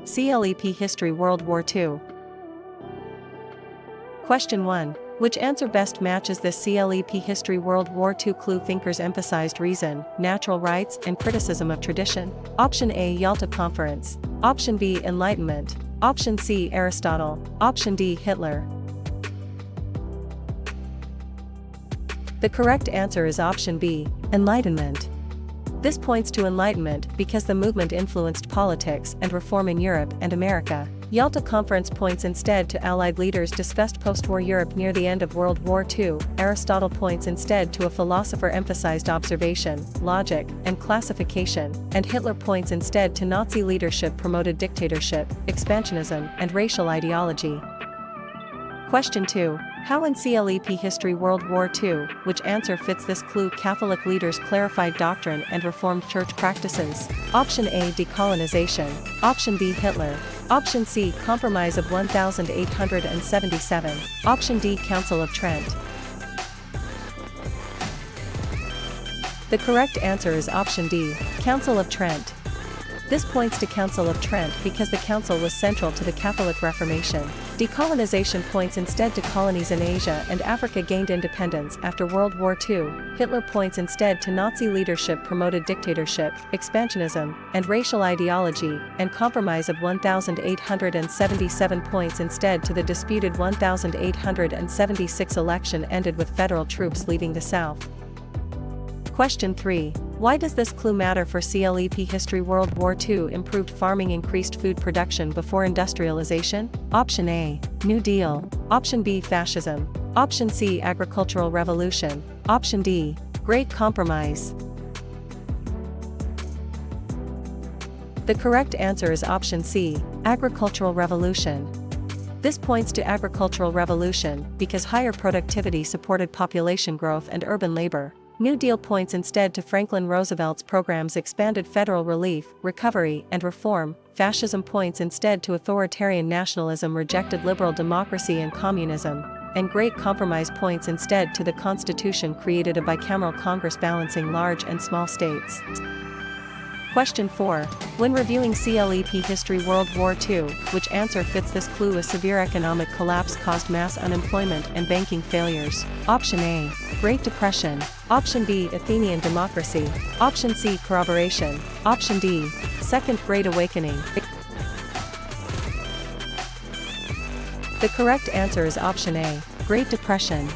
CLEP History World War II. Question 1. Which answer best matches this CLEP History World War II clue? Thinkers emphasized reason, natural rights, and criticism of tradition. Option A, Yalta Conference. Option B, Enlightenment. Option C, Aristotle. Option D, Hitler. The correct answer is option B, Enlightenment. This points to Enlightenment because the movement influenced politics and reform in Europe and America. Yalta Conference points instead to Allied leaders discussed post-war Europe near the end of World War II. Aristotle points instead to a philosopher emphasized observation, logic, and classification, and Hitler points instead to Nazi leadership promoted dictatorship, expansionism, and racial ideology. Question 2. How in CLEP History World War II, which answer fits this clue? Catholic leaders clarified doctrine and reformed church practices. Option A, decolonization. Option B, Hitler. Option C, Compromise of 1877. Option D, Council of Trent. The correct answer is option D, Council of Trent. This points to Council of Trent because the council was central to the Catholic Reformation. Decolonization points instead to colonies in Asia and Africa gained independence after World War II. Hitler points instead to Nazi leadership promoted dictatorship, expansionism, and racial ideology, and Compromise of 1877 points instead to the disputed 1876 election ended with federal troops leaving the South. Question 3. Why does this clue matter for CLEP History World War II? Improved farming increased food production before industrialization? Option A, New Deal. Option B, Fascism. Option C, Agricultural Revolution. Option D, Great Compromise. The correct answer is option C, Agricultural Revolution. This points to agricultural revolution because higher productivity supported population growth and urban labor. New Deal points instead to Franklin Roosevelt's programs expanded federal relief, recovery, and reform. Fascism points instead to authoritarian nationalism rejected liberal democracy and communism. And Great Compromise points instead to the Constitution created a bicameral Congress balancing large and small states. Question 4. When reviewing CLEP History World War II, which answer fits this clue? A severe economic collapse caused mass unemployment and banking failures. Option A, Great Depression. Option B, Athenian democracy. Option C, corroboration. Option D, Second Great Awakening. The correct answer is option A, Great Depression.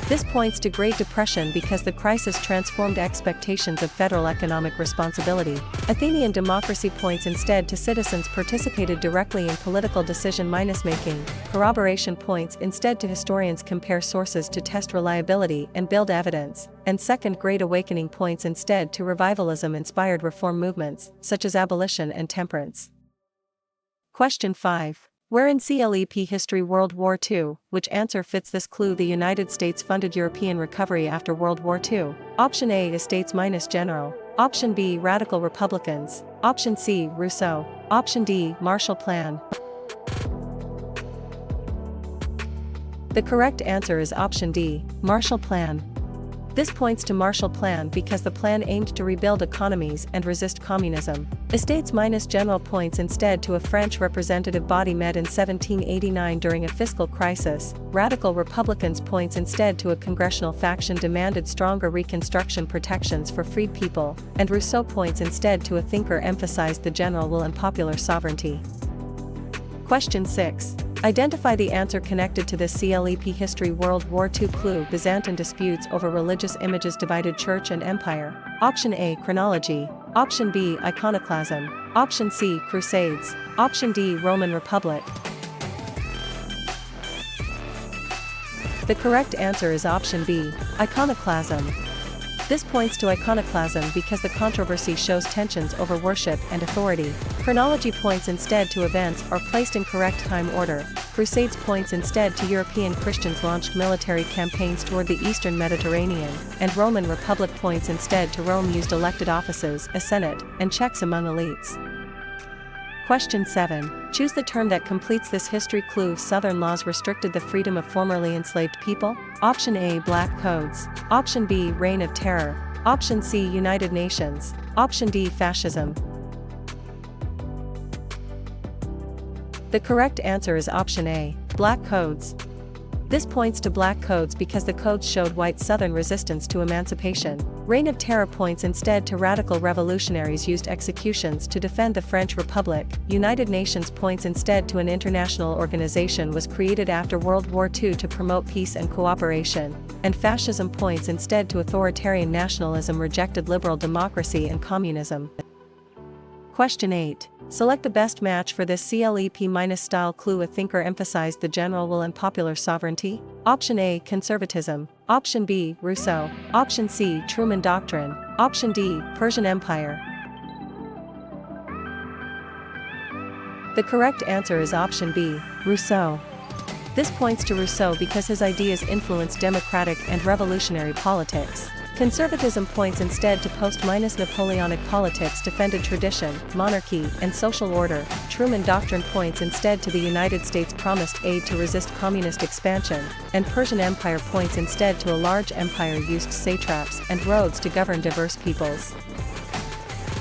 This points to Great Depression because the crisis transformed expectations of federal economic responsibility. Athenian democracy points instead to citizens participated directly in political decision-making. Corroboration points instead to historians compare sources to test reliability and build evidence. And Second Great Awakening points instead to revivalism-inspired reform movements, such as abolition and temperance. Question 5. Where in CLEP History World War II, which answer fits this clue? The United States funded European recovery after World War II. Option A, Estates-General. Option B, Radical Republicans. Option C, Rousseau. Option D, Marshall Plan. The correct answer is option D, Marshall Plan. This points to Marshall Plan because the plan aimed to rebuild economies and resist communism. Estates-General points instead to a French representative body met in 1789 during a fiscal crisis. Radical Republicans points instead to a congressional faction demanded stronger Reconstruction protections for freed people. And Rousseau points instead to a thinker emphasized the general will and popular sovereignty. Question 6. Identify the answer connected to this CLEP History World War II clue. Byzantine disputes over religious images divided church and empire. Option A, chronology. Option B, iconoclasm. Option C, crusades. Option D, Roman Republic. The correct answer is option B, iconoclasm. This points to iconoclasm because the controversy shows tensions over worship and authority. Chronology points instead to events are placed in correct time order. Crusades points instead to European Christians launched military campaigns toward the Eastern Mediterranean, and Roman Republic points instead to Rome used elected offices, a senate, and checks among elites. Question 7. Choose the term that completes this history clue. Southern laws restricted the freedom of formerly enslaved people. Option A, Black Codes. Option B, Reign of Terror. Option C, United Nations. Option D, Fascism. The correct answer is option A, black codes. This points to black codes because the codes showed white Southern resistance to emancipation. Reign of Terror points instead to radical revolutionaries used executions to defend the French Republic. United Nations points instead to an international organization was created after World War II to promote peace and cooperation. And fascism points instead to authoritarian nationalism rejected liberal democracy and communism. Question 8. Select the best match for this CLEP- style clue. A thinker emphasized the general will and popular sovereignty. Option A, conservatism. Option B, Rousseau. Option C, Truman Doctrine. Option D, Persian Empire. The correct answer is option B, Rousseau. This points to Rousseau because his ideas influenced democratic and revolutionary politics. Conservatism points instead to post-Napoleonic politics defended tradition, monarchy, and social order. Truman Doctrine points instead to the United States promised aid to resist communist expansion, and Persian Empire points instead to a large empire used satraps and roads to govern diverse peoples.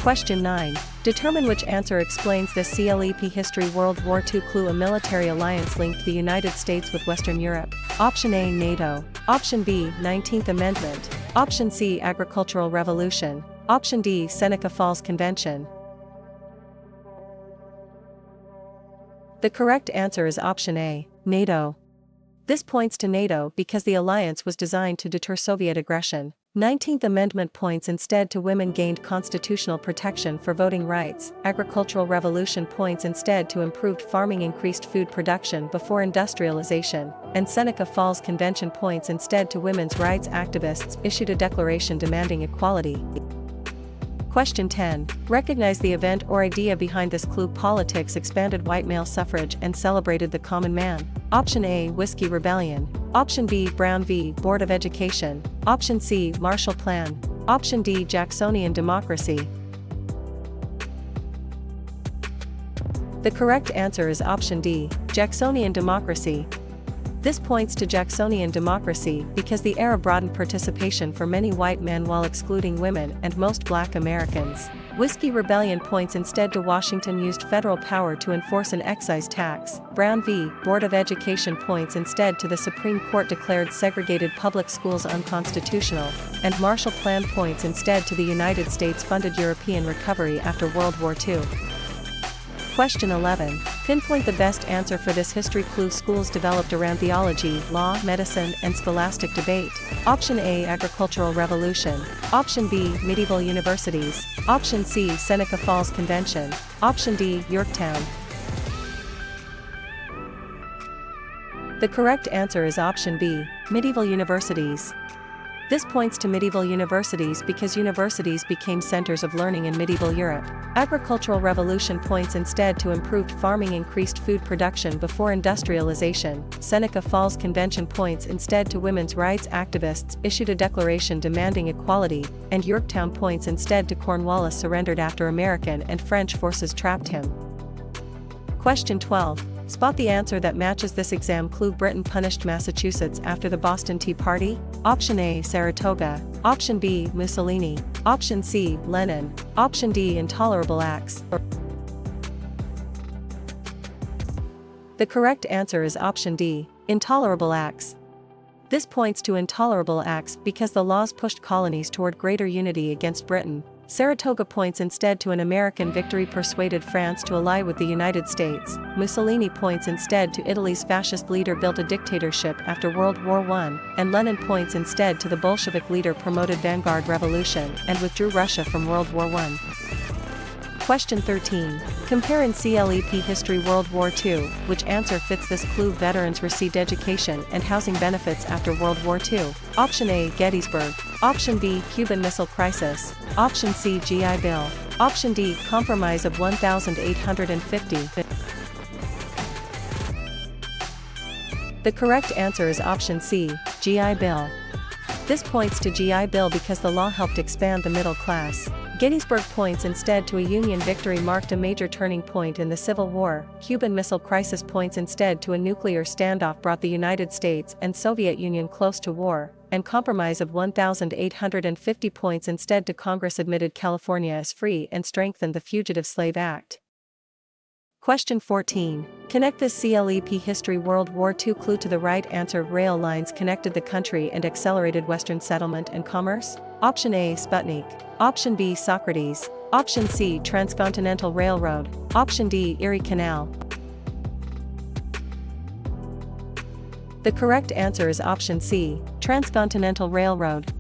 Question 9. Determine which answer explains this CLEP history. World War II clue. A military alliance linked the United States with Western Europe. Option A, NATO. Option B, 19th Amendment. Option C, Agricultural Revolution. Option D, Seneca Falls Convention. The correct answer is option A, NATO. This points to NATO because the alliance was designed to deter Soviet aggression. 19th Amendment points instead to women gained constitutional protection for voting rights. Agricultural Revolution points instead to improved farming, increased food production before industrialization. And Seneca Falls Convention points instead to women's rights activists issued a declaration demanding equality. Question 10. Recognize the event or idea behind this clue. Politics expanded white male suffrage and celebrated the common man. Option A, Whiskey Rebellion. Option B, Brown v. Board of Education. Option C, Marshall Plan. Option D, Jacksonian Democracy. The correct answer is option D, Jacksonian Democracy. This points to Jacksonian democracy because the era broadened participation for many white men while excluding women and most black Americans. Whiskey Rebellion points instead to Washington used federal power to enforce an excise tax. Brown v. Board of Education points instead to the Supreme Court declared segregated public schools unconstitutional. And Marshall Plan points instead to the United States funded European recovery after World War II. Question 11. Pinpoint the best answer for this history clue. Schools developed around theology, law, medicine, and scholastic debate. Option A, Agricultural Revolution. Option B, medieval universities. Option C, Seneca Falls Convention. Option D, Yorktown. The correct answer is option B, medieval universities. This points to medieval universities because universities became centers of learning in medieval Europe. Agricultural Revolution points instead to improved farming, increased food production before industrialization. Seneca Falls Convention points instead to women's rights activists issued a declaration demanding equality, and Yorktown points instead to Cornwallis surrendered after American and French forces trapped him. Question 12. Spot the answer that matches this exam clue. Britain punished Massachusetts after the Boston Tea Party. Option A, Saratoga. Option B, Mussolini. Option C, Lenin. Option D, Intolerable Acts. The correct answer is option D, Intolerable Acts. This points to intolerable acts because the laws pushed colonies toward greater unity against Britain. Saratoga points instead to an American victory persuaded France to ally with the United States. Mussolini points instead to Italy's fascist leader built a dictatorship after World War I, and Lenin points instead to the Bolshevik leader promoted vanguard revolution and withdrew Russia from World War I. Question 13. Compare in CLEP history World War II, which answer fits this clue. Veterans received education and housing benefits after World War II. Option A, Gettysburg. Option B, Cuban Missile Crisis. Option C, GI Bill. Option D, Compromise of 1850. The correct answer is option C, GI Bill. This points to GI Bill because the law helped expand the middle class. Gettysburg points instead to a Union victory marked a major turning point in the Civil War. Cuban Missile Crisis points instead to a nuclear standoff brought the United States and Soviet Union close to war, and Compromise of 1850 points instead to Congress admitted California as free and strengthened the Fugitive Slave Act. Question 14. Connect this CLEP History World War II clue to the right answer. Rail lines connected the country and accelerated Western settlement and commerce. Option A, Sputnik. Option B, Socrates. Option C, Transcontinental Railroad. Option D, Erie Canal. The correct answer is option C, Transcontinental Railroad.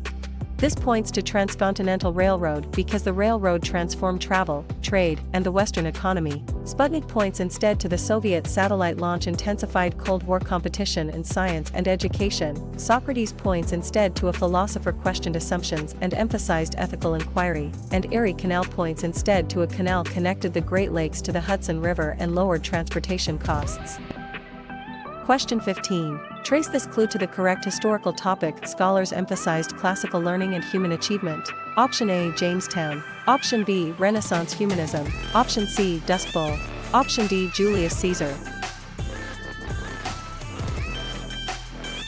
This points to Transcontinental Railroad because the railroad transformed travel, trade, and the Western economy. Sputnik points instead to the Soviet satellite launch intensified Cold War competition in science and education. Socrates points instead to a philosopher questioned assumptions and emphasized ethical inquiry. And Erie Canal points instead to a canal connected the Great Lakes to the Hudson River and lowered transportation costs. Question 15. Trace this clue to the correct historical topic. Scholars emphasized classical learning and human achievement. Option A, Jamestown. Option B, Renaissance humanism. Option C, Dust Bowl. Option D, Julius Caesar.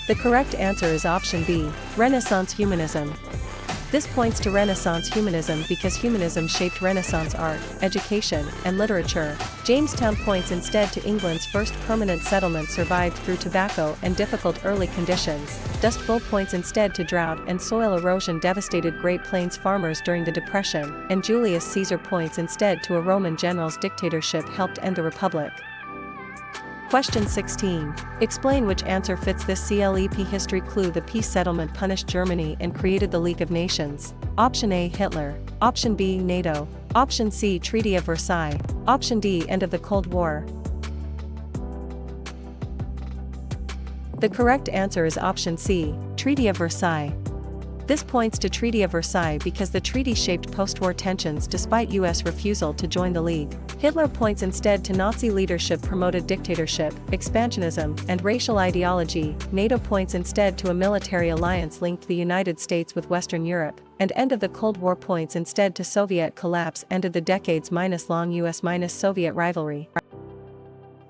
The correct answer is option B, Renaissance humanism. This points to Renaissance humanism because humanism shaped Renaissance art, education, and literature. Jamestown points instead to England's first permanent settlement survived through tobacco and difficult early conditions. Dust Bowl points instead to drought and soil erosion devastated Great Plains farmers during the Depression, and Julius Caesar points instead to a Roman general's dictatorship helped end the Republic. Question 16. Explain which answer fits this CLEP history clue. The peace settlement punished Germany and created the League of Nations. Option A, Hitler. Option B, NATO. Option C, Treaty of Versailles. Option D, end of the Cold War. The correct answer is option C, Treaty of Versailles. This points to Treaty of Versailles because the treaty shaped post-war tensions despite U.S. refusal to join the League. Hitler points instead to Nazi leadership promoted dictatorship, expansionism, and racial ideology. NATO points instead to a military alliance linked the United States with Western Europe, and end of the Cold War points instead to Soviet collapse ended the decades-long U.S.-Soviet rivalry.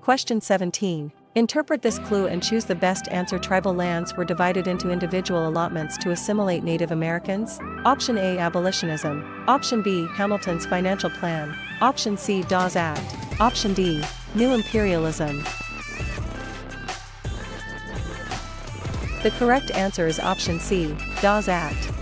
Question 17. Interpret this clue and choose the best answer. Tribal lands were divided into individual allotments to assimilate Native Americans. Option A, abolitionism. Option B, Hamilton's financial plan. Option C, Dawes Act. Option D, new imperialism. The correct answer is option C, Dawes Act.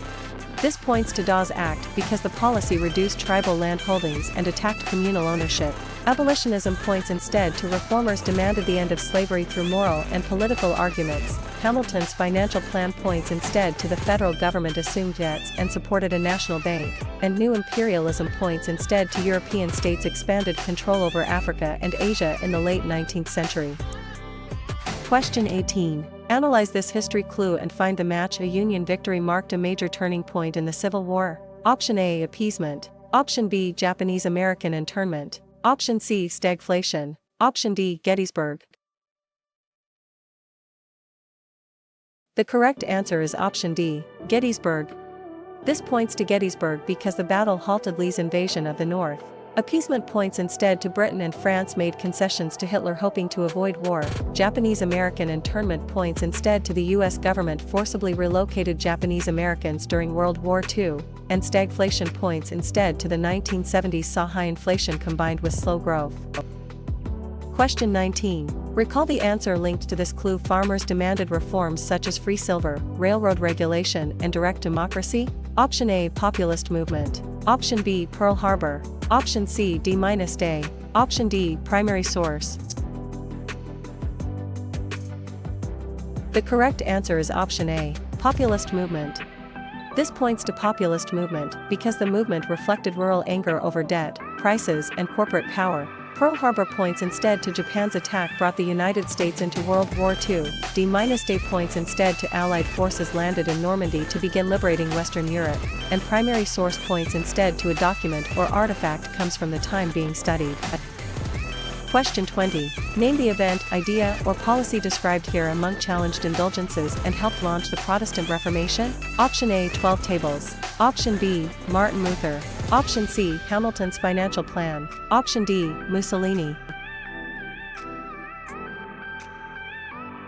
This points to Dawes Act because the policy reduced tribal land holdings and attacked communal ownership. Abolitionism points instead to reformers demanded the end of slavery through moral and political arguments. Hamilton's financial plan points instead to the federal government assumed debts and supported a national bank. And new imperialism points instead to European states expanded control over Africa and Asia in the late 19th century. Question 18. Analyze this history clue and find the match. A Union victory marked a major turning point in the Civil War. Option A, appeasement. Option B, Japanese-American internment. Option C, stagflation. Option D, Gettysburg. The correct answer is option D, Gettysburg. This points to Gettysburg because the battle halted Lee's invasion of the North. Appeasement points instead to Britain and France made concessions to Hitler hoping to avoid war. Japanese-American internment points instead to the U.S. government forcibly relocated Japanese Americans during World War II, and stagflation points instead to the 1970s saw high inflation combined with slow growth. Question 19. Recall the answer linked to this clue. Farmers demanded reforms such as free silver, railroad regulation, and direct democracy. Option A, populist movement. Option B, Pearl Harbor. Option C, D-Day. Option D, primary source. The correct answer is option A, populist movement. This points to populist movement because the movement reflected rural anger over debt, prices, and corporate power. Pearl Harbor points instead to Japan's attack brought the United States into World War II. D-Day points instead to Allied forces landed in Normandy to begin liberating Western Europe, and primary source points instead to a document or artifact comes from the time being studied. Question 20. Name the event, idea, or policy described here among challenged indulgences and helped launch the Protestant Reformation. Option A, 12 Tables. Option B, Martin Luther. Option C, Hamilton's financial plan. Option D, Mussolini.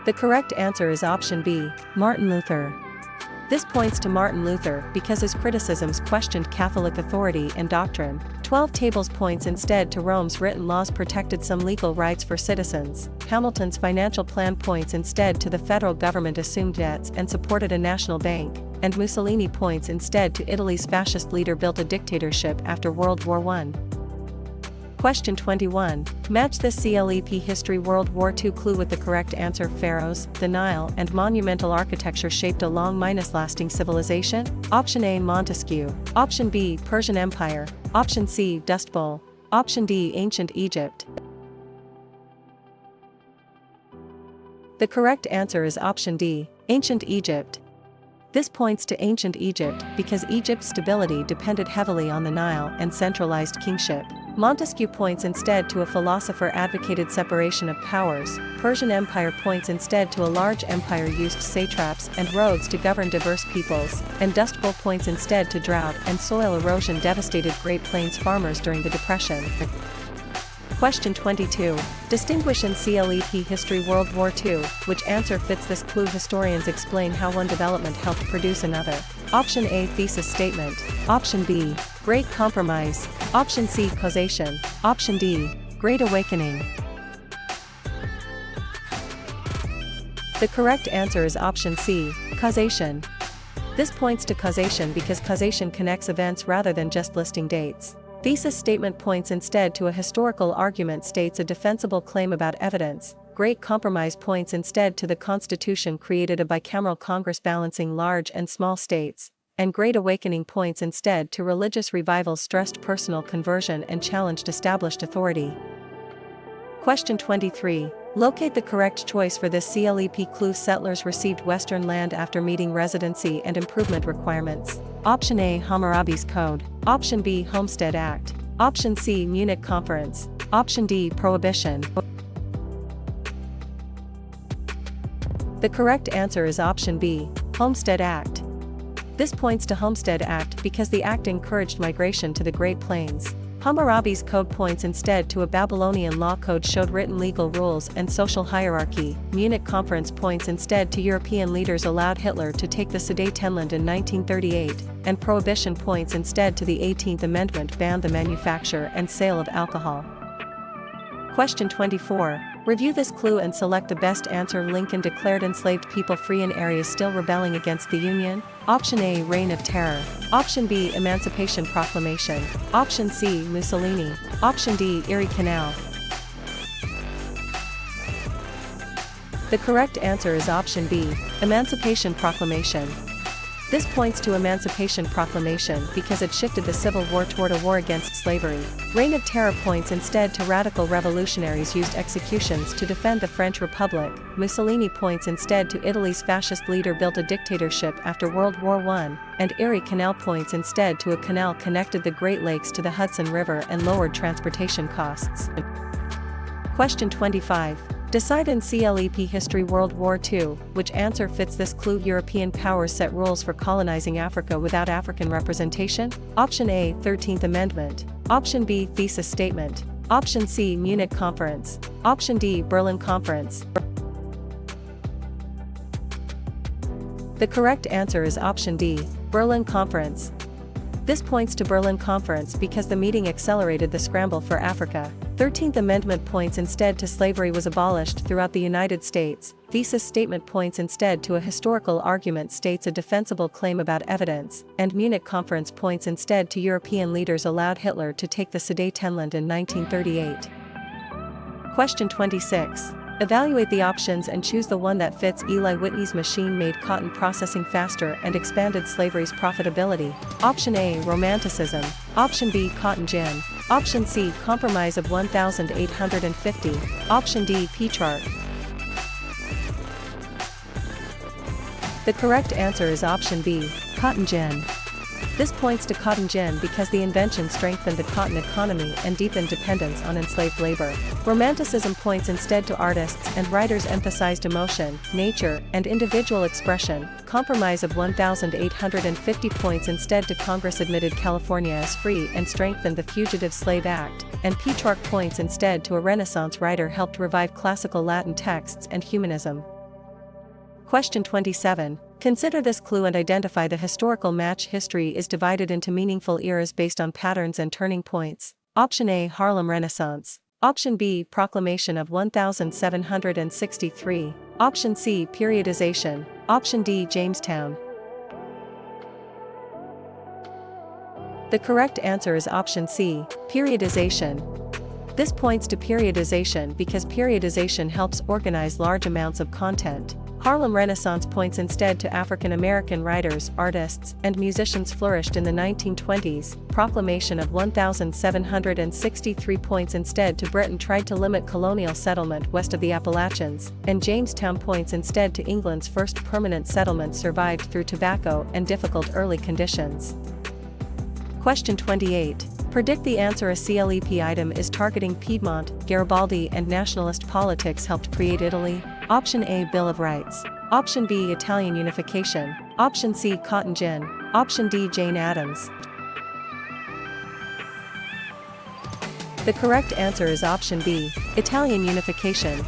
The correct answer is option B, Martin Luther. This points to Martin Luther because his criticisms questioned Catholic authority and doctrine, 12 Tables points instead to Rome's written laws protected some legal rights for citizens. Hamilton's financial plan points instead to the federal government assumed debts and supported a national bank, and Mussolini points instead to Italy's fascist leader built a dictatorship after World War I. Question 21. Match this CLEP History World War II clue with the correct answer. Pharaohs, the Nile, and monumental architecture shaped a long-lasting civilization? Option A. Montesquieu. Option B. Persian Empire. Option C. Dust Bowl. Option D. Ancient Egypt. The correct answer is option D. Ancient Egypt. This points to ancient Egypt because Egypt's stability depended heavily on the Nile and centralized kingship. Montesquieu points instead to a philosopher advocated separation of powers. Persian Empire points instead to a large empire used satraps and roads to govern diverse peoples, and Dust Bowl points instead to drought and soil erosion devastated Great Plains farmers during the Depression. Question 22. Distinguish in CLEP History World War II, which answer fits this clue? Historians explain how one development helped produce another. Option A. Thesis statement. Option B. Great Compromise. Option C. Causation. Option D. Great Awakening. The correct answer is option C. Causation. This points to causation because causation connects events rather than just listing dates. Thesis statement points instead to a historical argument states a defensible claim about evidence. Great Compromise points instead to the Constitution created a bicameral Congress balancing large and small states, and Great Awakening points instead to religious revivals stressed personal conversion and challenged established authority. Question 23. Locate the correct choice for this CLEP clue. Settlers received Western land after meeting residency and improvement requirements. Option A. Hammurabi's Code. Option B. Homestead Act. Option C. Munich Conference. Option D. Prohibition. The correct answer is option B. Homestead Act. This points to Homestead Act because the act encouraged migration to the Great Plains. Hammurabi's Code points instead to a Babylonian law code showed written legal rules and social hierarchy. Munich Conference points instead to European leaders allowed Hitler to take the Sudetenland in 1938, and Prohibition points instead to the 18th Amendment banned the manufacture and sale of alcohol. Question 24. Review this clue and select the best answer. Lincoln declared enslaved people free in areas still rebelling against the Union. Option A. Reign of Terror. Option B. Emancipation Proclamation. Option C. Mussolini. Option D. Erie Canal. The correct answer is option B. Emancipation Proclamation. This points to Emancipation Proclamation because it shifted the Civil War toward a war against slavery. Reign of Terror points instead to radical revolutionaries used executions to defend the French Republic. Mussolini points instead to Italy's fascist leader built a dictatorship after World War I, and Erie Canal points instead to a canal connected the Great Lakes to the Hudson River and lowered transportation costs. Question 25. Decide in CLEP History World War II, which answer fits this clue? European powers set rules for colonizing Africa without African representation? Option A. 13th Amendment. Option B. Thesis statement. Option C. Munich Conference. Option D. Berlin Conference. The correct answer is option D. Berlin Conference. This points to Berlin Conference because the meeting accelerated the scramble for Africa. 13th Amendment points instead to slavery was abolished throughout the United States. Thesis statement points instead to a historical argument states a defensible claim about evidence, and Munich Conference points instead to European leaders allowed Hitler to take the Sudetenland in 1938. Question 26. Evaluate the options and choose the one that fits. Eli Whitney's machine made cotton processing faster and expanded slavery's profitability. Option A. Romanticism. Option B. Cotton gin. Option C. Compromise of 1850. Option D. Petrarch. The correct answer is option B. Cotton gin. This points to cotton gin because the invention strengthened the cotton economy and deepened dependence on enslaved labor. Romanticism points instead to artists and writers emphasized emotion, nature, and individual expression. Compromise of 1850 points instead to Congress admitted California as free and strengthened the Fugitive Slave Act, and Petrarch points instead to a Renaissance writer helped revive classical Latin texts and humanism. Question 27. Consider this clue and identify the historical match. History is divided into meaningful eras based on patterns and turning points. Option A, Harlem Renaissance. Option B, Proclamation of 1763. Option C, Periodization. Option D, Jamestown. The correct answer is option C, periodization. This points to periodization because periodization helps organize large amounts of content. Harlem Renaissance points instead to African American writers, artists, and musicians flourished in the 1920s. Proclamation of 1763 points instead to Britain tried to limit colonial settlement west of the Appalachians, and Jamestown points instead to England's first permanent settlement survived through tobacco and difficult early conditions. Question 28. Predict the answer. A CLEP item is targeting Piedmont, Garibaldi and nationalist politics helped create Italy. Option A, Bill of Rights. Option B, Italian unification. Option C, cotton gin. Option D, Jane Addams. The correct answer is option B, Italian unification.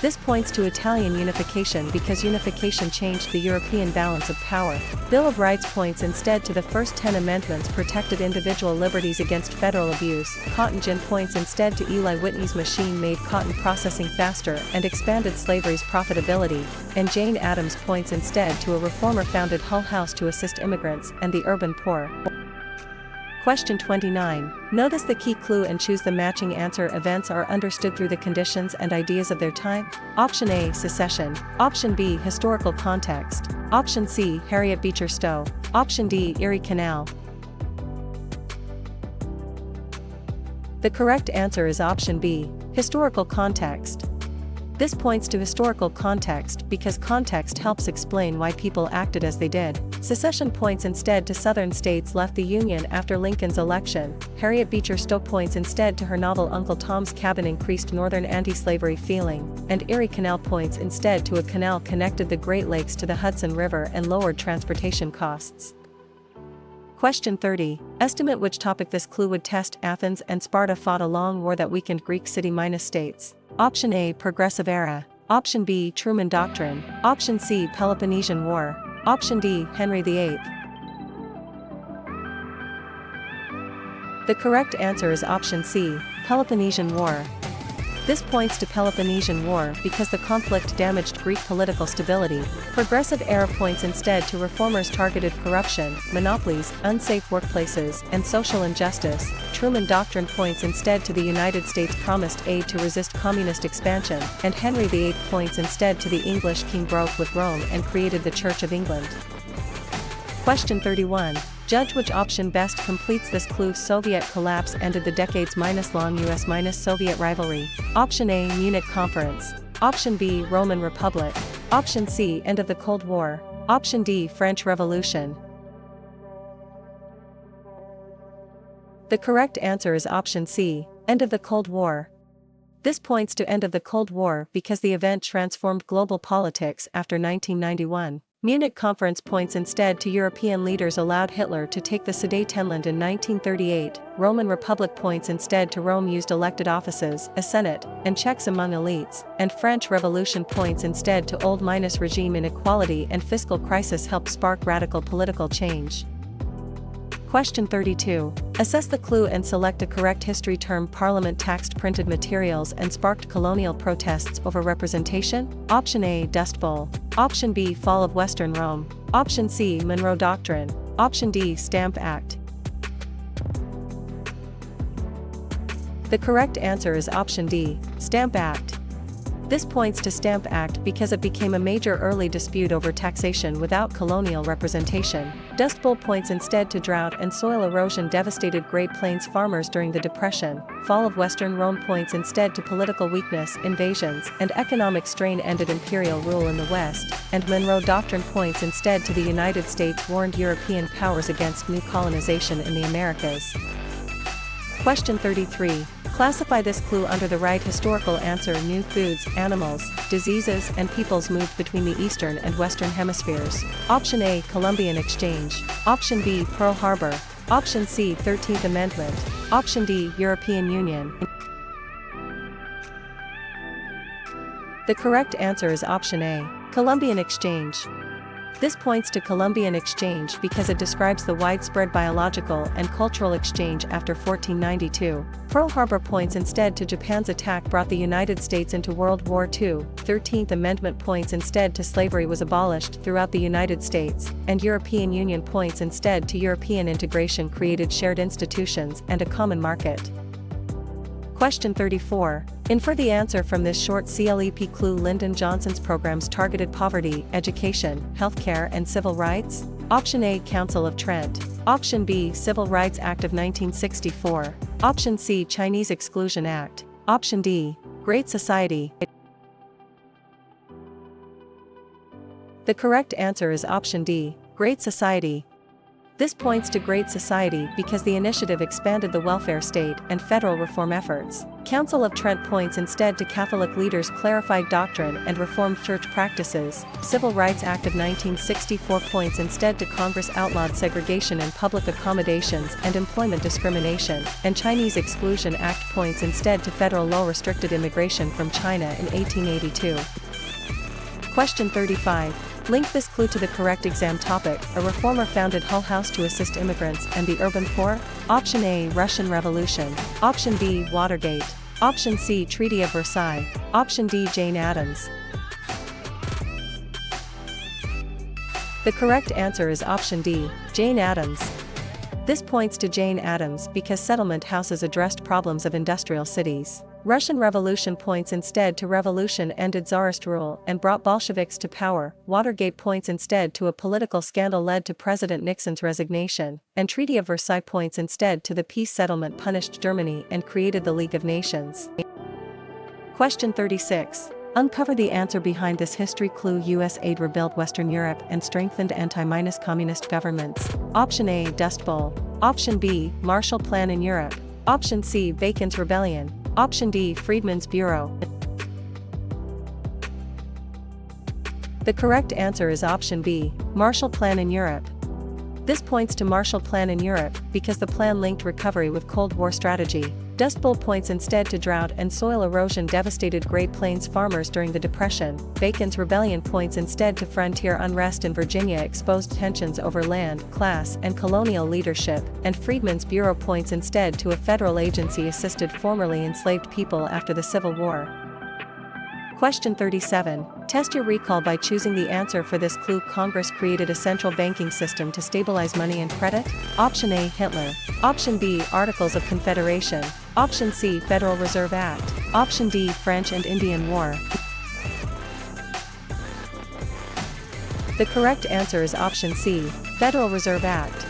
This points to Italian unification because unification changed the European balance of power. Bill of Rights points instead to the first 10 amendments protected individual liberties against federal abuse. Cotton gin points instead to Eli Whitney's machine made cotton processing faster and expanded slavery's profitability. And Jane Addams points instead to a reformer founded Hull House to assist immigrants and the urban poor. Question 29. Notice the key clue and choose the matching answer. Events are understood through the conditions and ideas of their time. Option A, secession. Option B, historical context. Option C, Harriet Beecher Stowe. Option D, Erie Canal. The correct answer is option B, historical context. This points to historical context because context helps explain why people acted as they did. Secession points instead to Southern states left the Union after Lincoln's election. Harriet Beecher Stowe points instead to her novel Uncle Tom's Cabin increased Northern anti-slavery feeling, and Erie Canal points instead to a canal connected the Great Lakes to the Hudson River and lowered transportation costs. Question 30. Estimate which topic this clue would test. Athens and Sparta fought a long war that weakened Greek city-states. Option A, Progressive Era. Option B, Truman Doctrine. Option C, Peloponnesian War. Option D, Henry VIII. The correct answer is option C, Peloponnesian War. This points to Peloponnesian War because the conflict damaged Greek political stability. Progressive Era points instead to reformers targeted corruption, monopolies, unsafe workplaces, and social injustice. Truman Doctrine points instead to the United States promised aid to resist communist expansion, and Henry VIII points instead to the English king broke with Rome and created the Church of England. Question 31. Judge which option best completes this clue. Soviet collapse ended the decades-long US-Soviet rivalry. Option A, Munich Conference. Option B, Roman Republic. Option C, end of the Cold War. Option D, French Revolution. The correct answer is option C, end of the Cold War. This points to end of the Cold War because the event transformed global politics after 1991. Munich Conference points instead to European leaders allowed Hitler to take the Sudetenland in 1938. Roman Republic points instead to Rome used elected offices, a senate, and checks among elites. And French Revolution points instead to old regime inequality and fiscal crisis helped spark radical political change. Question 32. Assess the clue and select a correct history term. Parliament taxed printed materials and sparked colonial protests over representation. Option A, Dust Bowl. Option B, Fall of Western Rome. Option C, Monroe Doctrine. Option D, Stamp Act. The correct answer is option D, Stamp Act. This points to Stamp Act because it became a major early dispute over taxation without colonial representation. Dust Bowl points instead to drought and soil erosion devastated Great Plains farmers during the Depression. Fall of Western Rome points instead to political weakness, invasions, and economic strain ended imperial rule in the West. And Monroe Doctrine points instead to the United States warned European powers against new colonization in the Americas. Question 33. Classify this clue under the right historical answer. New foods, animals, diseases, and peoples moved between the Eastern and Western hemispheres. Option A, Columbian Exchange. Option B, Pearl Harbor. Option C, 13th Amendment. Option D, European Union. The correct answer is option A, Columbian Exchange. This points to Columbian exchange because it describes the widespread biological and cultural exchange after 1492. Pearl Harbor points instead to Japan's attack brought the United States into World War II. 13th Amendment points instead to slavery was abolished throughout the United States, and European Union points instead to European integration created shared institutions and a common market. Question 34. Infer the answer from this short CLEP clue. Lyndon Johnson's programs targeted poverty, education, healthcare and civil rights? Option A, Council of Trent. Option B, Civil Rights Act of 1964. Option C, Chinese Exclusion Act. Option D, Great Society. The correct answer is option D, Great Society. This points to Great Society because the initiative expanded the welfare state and federal reform efforts. Council of Trent points instead to Catholic leaders clarified doctrine and reformed church practices. Civil Rights Act of 1964 points instead to Congress outlawed segregation in public accommodations and employment discrimination, and Chinese Exclusion Act points instead to federal law restricted immigration from China in 1882. Question 35. Link this clue to the correct exam topic. A reformer founded Hull House to assist immigrants and the urban poor? Option A, Russian Revolution. Option B, Watergate. Option C, Treaty of Versailles. Option D, Jane Addams. The correct answer is option D, Jane Addams. This points to Jane Addams because settlement houses addressed problems of industrial cities. Russian Revolution points instead to revolution ended Tsarist rule and brought Bolsheviks to power. Watergate points instead to a political scandal led to President Nixon's resignation, and Treaty of Versailles points instead to the peace settlement punished Germany and created the League of Nations. Question 36. Uncover the answer behind this history clue. US aid rebuilt Western Europe and strengthened anti-communist governments. Option A, Dust Bowl. Option B, Marshall Plan in Europe. Option C, Bacon's Rebellion. Option D, Friedman's Bureau. The correct answer is option B, Marshall Plan in Europe. This points to Marshall Plan in Europe because the plan linked recovery with Cold War strategy. Dust Bowl points instead to drought and soil erosion devastated Great Plains farmers during the Depression. Bacon's Rebellion points instead to frontier unrest in Virginia exposed tensions over land, class, and colonial leadership, and Friedman's Bureau points instead to a federal agency assisted formerly enslaved people after the Civil War. Question 37. Test your recall by choosing the answer for this clue. Congress created a central banking system to stabilize money and credit? Option A, Hitler. Option B, Articles of Confederation. Option C, Federal Reserve Act. Option D, French and Indian War. The correct answer is option C, Federal Reserve Act.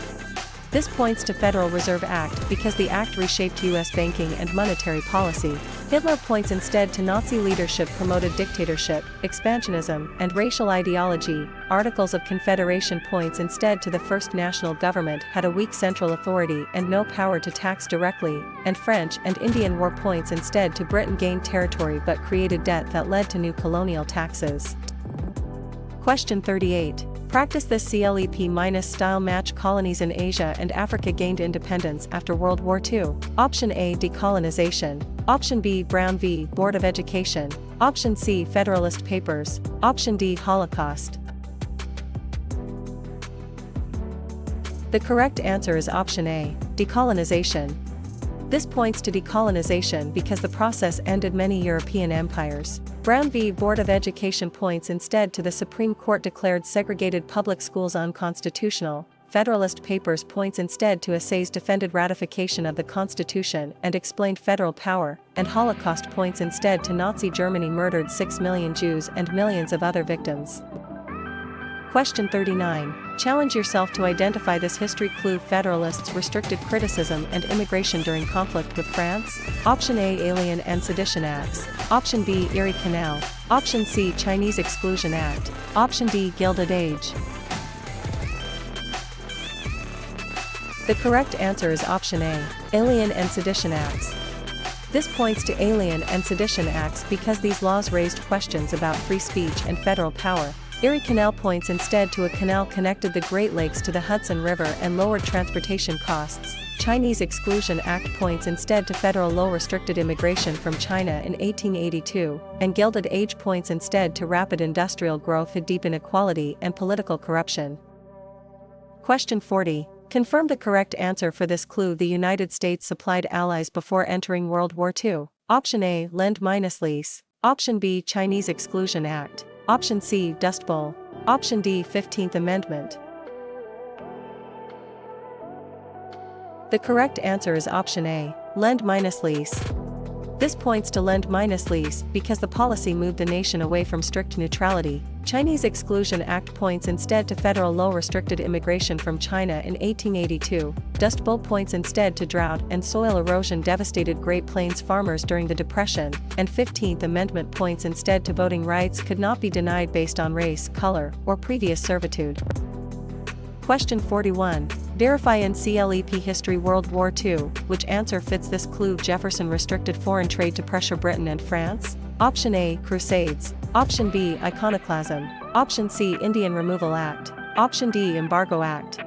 This points to Federal Reserve Act because the act reshaped U.S. banking and monetary policy. Hitler points instead to Nazi leadership promoted dictatorship, expansionism, and racial ideology. Articles of Confederation points instead to the first national government had a weak central authority and no power to tax directly, and French and Indian War points instead to Britain gained territory but created debt that led to new colonial taxes. Question 38. Practice this CLEP- style match. Colonies in Asia and Africa gained independence after World War II. Option A, decolonization. Option B, Brown v. Board of Education. Option C, Federalist Papers. Option D, Holocaust. The correct answer is option A, decolonization. This points to decolonization because the process ended many European empires. Brown v. Board of Education points instead to the Supreme Court declared segregated public schools unconstitutional. Federalist Papers points instead to essays defended ratification of the Constitution and explained federal power, and Holocaust points instead to Nazi Germany murdered 6 million Jews and millions of other victims. Question 39. Challenge yourself to identify this history clue. Federalists restricted criticism and immigration during conflict with France. Option A, Alien and Sedition Acts. Option B, Erie Canal. Option C, Chinese Exclusion Act. Option D, Gilded Age. The correct answer is option A, Alien and Sedition Acts. This points to Alien and Sedition Acts because these laws raised questions about free speech and federal power. Erie Canal points instead to a canal connected the Great Lakes to the Hudson River and lowered transportation costs, Chinese Exclusion Act points instead to federal law restricted immigration from China in 1882, and Gilded Age points instead to rapid industrial growth and deep inequality and political corruption. Question 40. Confirm the correct answer for this clue. The United States supplied allies before entering World War II. Option A, Lend-Lease. Option B, Chinese Exclusion Act. Option C, Dust Bowl. Option D, 15th Amendment. The correct answer is option A, Lend-Lease. This points to Lend-Lease because the policy moved the nation away from strict neutrality. Chinese Exclusion Act points instead to federal law restricted immigration from China in 1882. Dust Bowl points instead to drought and soil erosion devastated Great Plains farmers during the Depression, and 15th Amendment points instead to voting rights could not be denied based on race, color, or previous servitude. Question 41. Verify in CLEP History World War II, which answer fits this clue. Jefferson restricted foreign trade to pressure Britain and France? Option A, Crusades. Option B, Iconoclasm. Option C, Indian Removal Act. Option D, Embargo Act.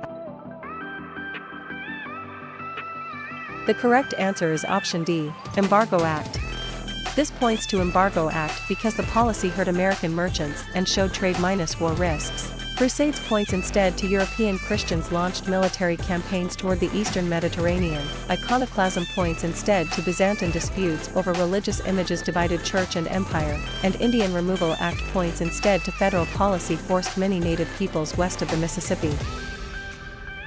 The correct answer is option D, Embargo Act. This points to Embargo Act because the policy hurt American merchants and showed trade minus war risks. Crusades points instead to European Christians launched military campaigns toward the Eastern Mediterranean. Iconoclasm points instead to Byzantine disputes over religious images divided church and empire, and Indian Removal Act points instead to federal policy forced many native peoples west of the Mississippi.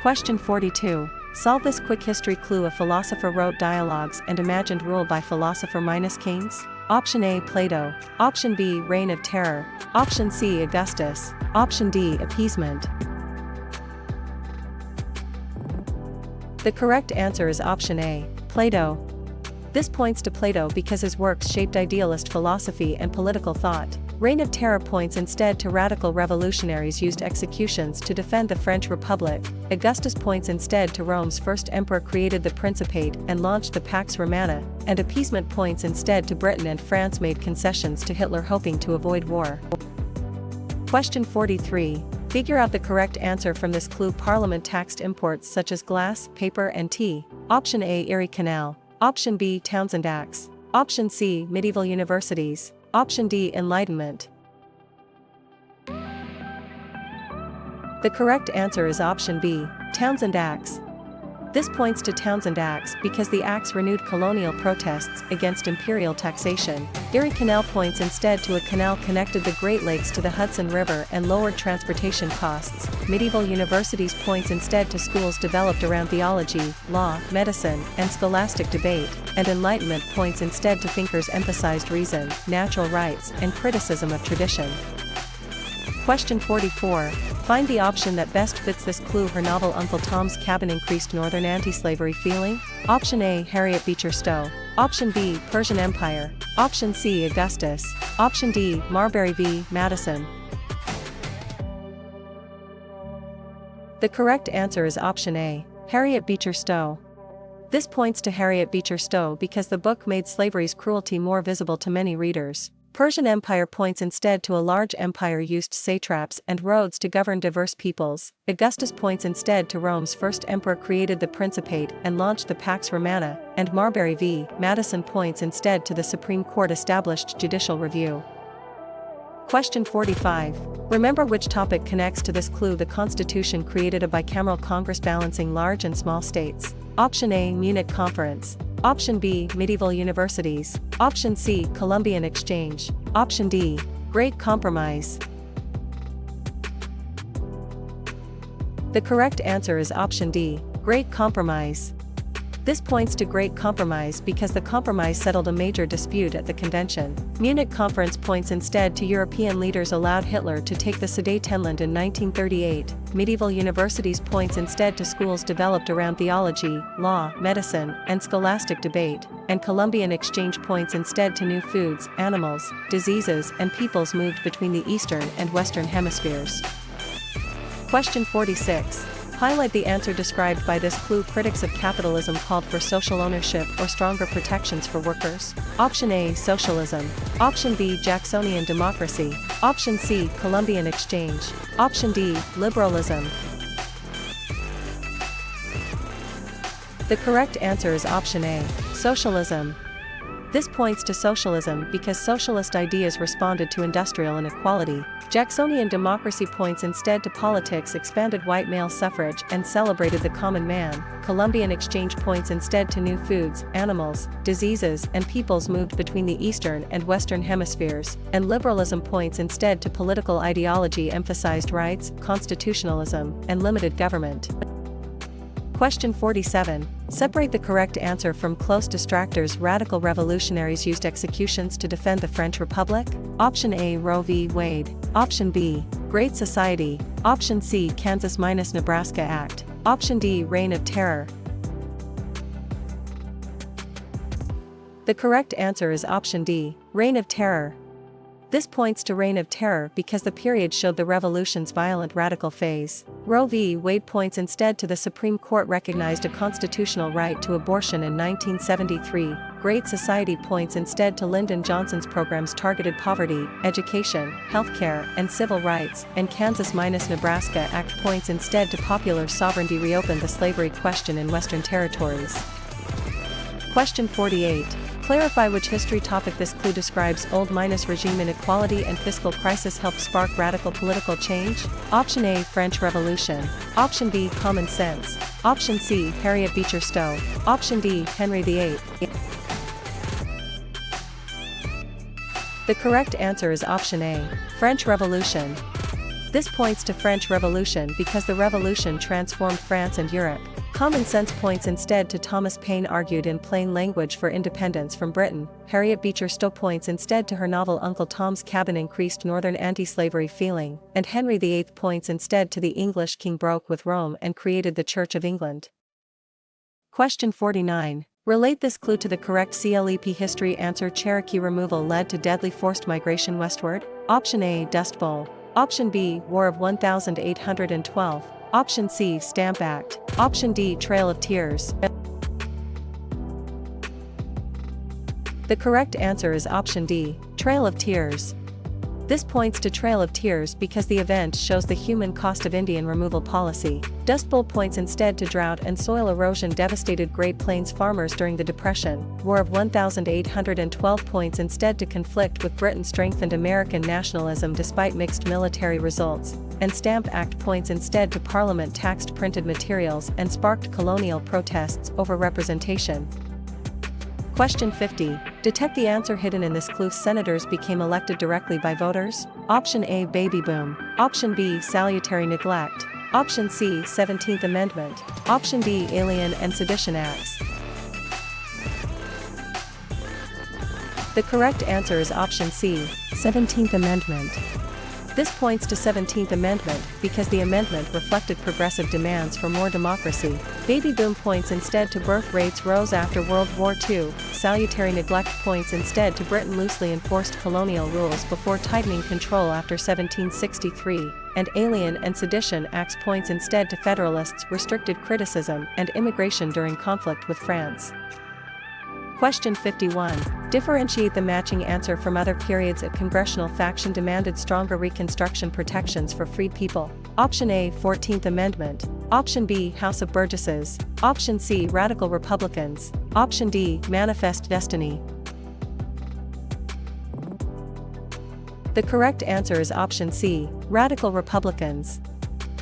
Question 42. Solve this quick history clue. A philosopher wrote dialogues and imagined rule by philosopher minus kings? Option A, Plato. Option B, Reign of Terror. Option C, Augustus. Option D, Appeasement. The correct answer is option A, Plato. This points to Plato because his works shaped idealist philosophy and political thought. Reign of Terror points instead to radical revolutionaries used executions to defend the French Republic. Augustus points instead to Rome's first emperor created the Principate and launched the Pax Romana, and Appeasement points instead to Britain and France made concessions to Hitler hoping to avoid war. Question 43. Figure out the correct answer from this clue. Parliament taxed imports such as glass, paper and tea. Option A, Erie Canal. Option B, Townshend Acts. Option C, medieval universities. Option D, Enlightenment. The correct answer is option B, Townshend Acts. This points to Townshend Acts because the acts renewed colonial protests against imperial taxation. Erie Canal points instead to a canal connected the Great Lakes to the Hudson River and lowered transportation costs. Medieval universities points instead to schools developed around theology, law, medicine, and scholastic debate, and Enlightenment points instead to thinkers emphasized reason, natural rights, and criticism of tradition. Question 44. Find the option that best fits this clue. Her novel Uncle Tom's Cabin increased Northern anti-slavery feeling? Option A, Harriet Beecher Stowe. Option B, Persian Empire. Option C, Augustus. Option D, Marbury v. Madison. The correct answer is option A, Harriet Beecher Stowe. This points to Harriet Beecher Stowe because the book made slavery's cruelty more visible to many readers. Persian Empire points instead to a large empire used satraps and roads to govern diverse peoples. Augustus points instead to Rome's first emperor created the Principate and launched the Pax Romana, and Marbury v. Madison points instead to the Supreme Court established judicial review. Question 45. Remember which topic connects to this clue. The Constitution created a bicameral Congress balancing large and small states. Option A, Munich Conference. Option B, medieval universities. Option C, Columbian Exchange. Option D, Great Compromise. The correct answer is option D, Great Compromise. This points to Great Compromise because the compromise settled a major dispute at the convention. Munich Conference points instead to European leaders allowed Hitler to take the Sudetenland in 1938. Medieval universities points instead to schools developed around theology, law, medicine, and scholastic debate, and Columbian Exchange points instead to new foods, animals, diseases, and peoples moved between the Eastern and Western hemispheres. Question 46. Highlight the answer described by this clue. Critics of capitalism called for social ownership or stronger protections for workers. Option A, socialism. Option B, Jacksonian democracy. Option C, Columbian Exchange. Option D, liberalism. The correct answer is option A, socialism. This points to socialism because socialist ideas responded to industrial inequality. Jacksonian democracy points instead to politics, expanded white male suffrage, and celebrated the common man. Columbian exchange points instead to new foods, animals, diseases, and peoples moved between the Eastern and Western hemispheres. And liberalism points instead to political ideology, emphasized rights, constitutionalism, and limited government. Question 47. Separate the correct answer from close distractors. Radical revolutionaries used executions to defend the French Republic. Option A, Roe v. Wade. Option B, Great Society. Option C, Kansas-Nebraska Act. Option D, Reign of Terror. The correct answer is option D, Reign of Terror. This points to Reign of Terror because the period showed the revolution's violent radical phase. Roe v. Wade points instead to the Supreme Court recognized a constitutional right to abortion in 1973. Great Society points instead to Lyndon Johnson's programs targeted poverty, education, healthcare, and civil rights. And Kansas-Nebraska Act points instead to popular sovereignty, reopened the slavery question in Western territories. Question 48. Clarify which history topic this clue describes. Old-regime inequality and fiscal crisis helped spark radical political change. Option A, French Revolution. Option B, Common Sense. Option C, Harriet Beecher Stowe. Option D, Henry VIII. The correct answer is option A, French Revolution. This points to French Revolution because the revolution transformed France and Europe. Common Sense points instead to Thomas Paine argued in plain language for independence from Britain. Harriet Beecher Stowe points instead to her novel Uncle Tom's Cabin increased northern anti-slavery feeling. And Henry VIII points instead to the English king broke with Rome and created the Church of England. Question 49. Relate this clue to the correct CLEP history answer. Cherokee removal led to deadly forced migration westward. Option A, Dust Bowl. Option B, War of 1812. Option C, Stamp Act. Option D, Trail of Tears. The correct answer is option D, Trail of Tears. This points to Trail of Tears because the event shows the human cost of Indian removal policy. Dust Bowl points instead to drought and soil erosion devastated Great Plains farmers during the Depression. War of 1812 points instead to conflict with Britain strengthened American nationalism despite mixed military results. And Stamp Act points instead to Parliament taxed printed materials and sparked colonial protests over representation. Question 50. Detect the answer hidden in this clue. Senators became elected directly by voters. Option A, Baby Boom. Option B, Salutary Neglect. Option C, 17th Amendment. Option D, Alien and Sedition Acts. The correct answer is option C, 17th Amendment. This points to 17th Amendment because the amendment reflected progressive demands for more democracy. Baby boom points instead to birth rates rose after World War II. Salutary neglect points instead to Britain loosely enforced colonial rules before tightening control after 1763. And Alien and Sedition Acts points instead to Federalists restricted criticism and immigration during conflict with France. Question 51. Differentiate the matching answer from other periods. A congressional faction demanded stronger Reconstruction protections for freed people. Option A, 14th Amendment. Option B, House of Burgesses. Option C, Radical Republicans. Option D, Manifest Destiny. The correct answer is option C, Radical Republicans.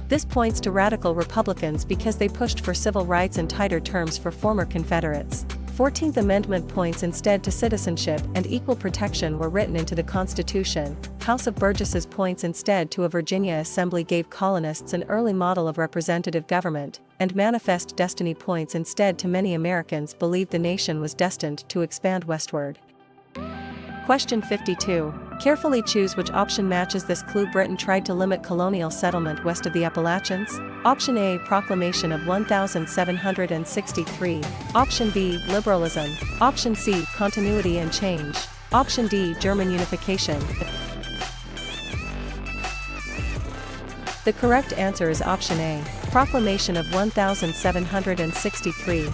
This points to Radical Republicans because they pushed for civil rights and tighter terms for former Confederates. 14th Amendment points instead to citizenship and equal protection were written into the Constitution. House of Burgesses points instead to a Virginia Assembly gave colonists an early model of representative government, and Manifest Destiny points instead to many Americans believed the nation was destined to expand westward. Question 52. Carefully choose which option matches this clue. Britain tried to limit colonial settlement west of the Appalachians. Option A, Proclamation of 1763. Option B, Liberalism. Option C, Continuity and Change. Option D, German Unification. The correct answer is option A, Proclamation of 1763.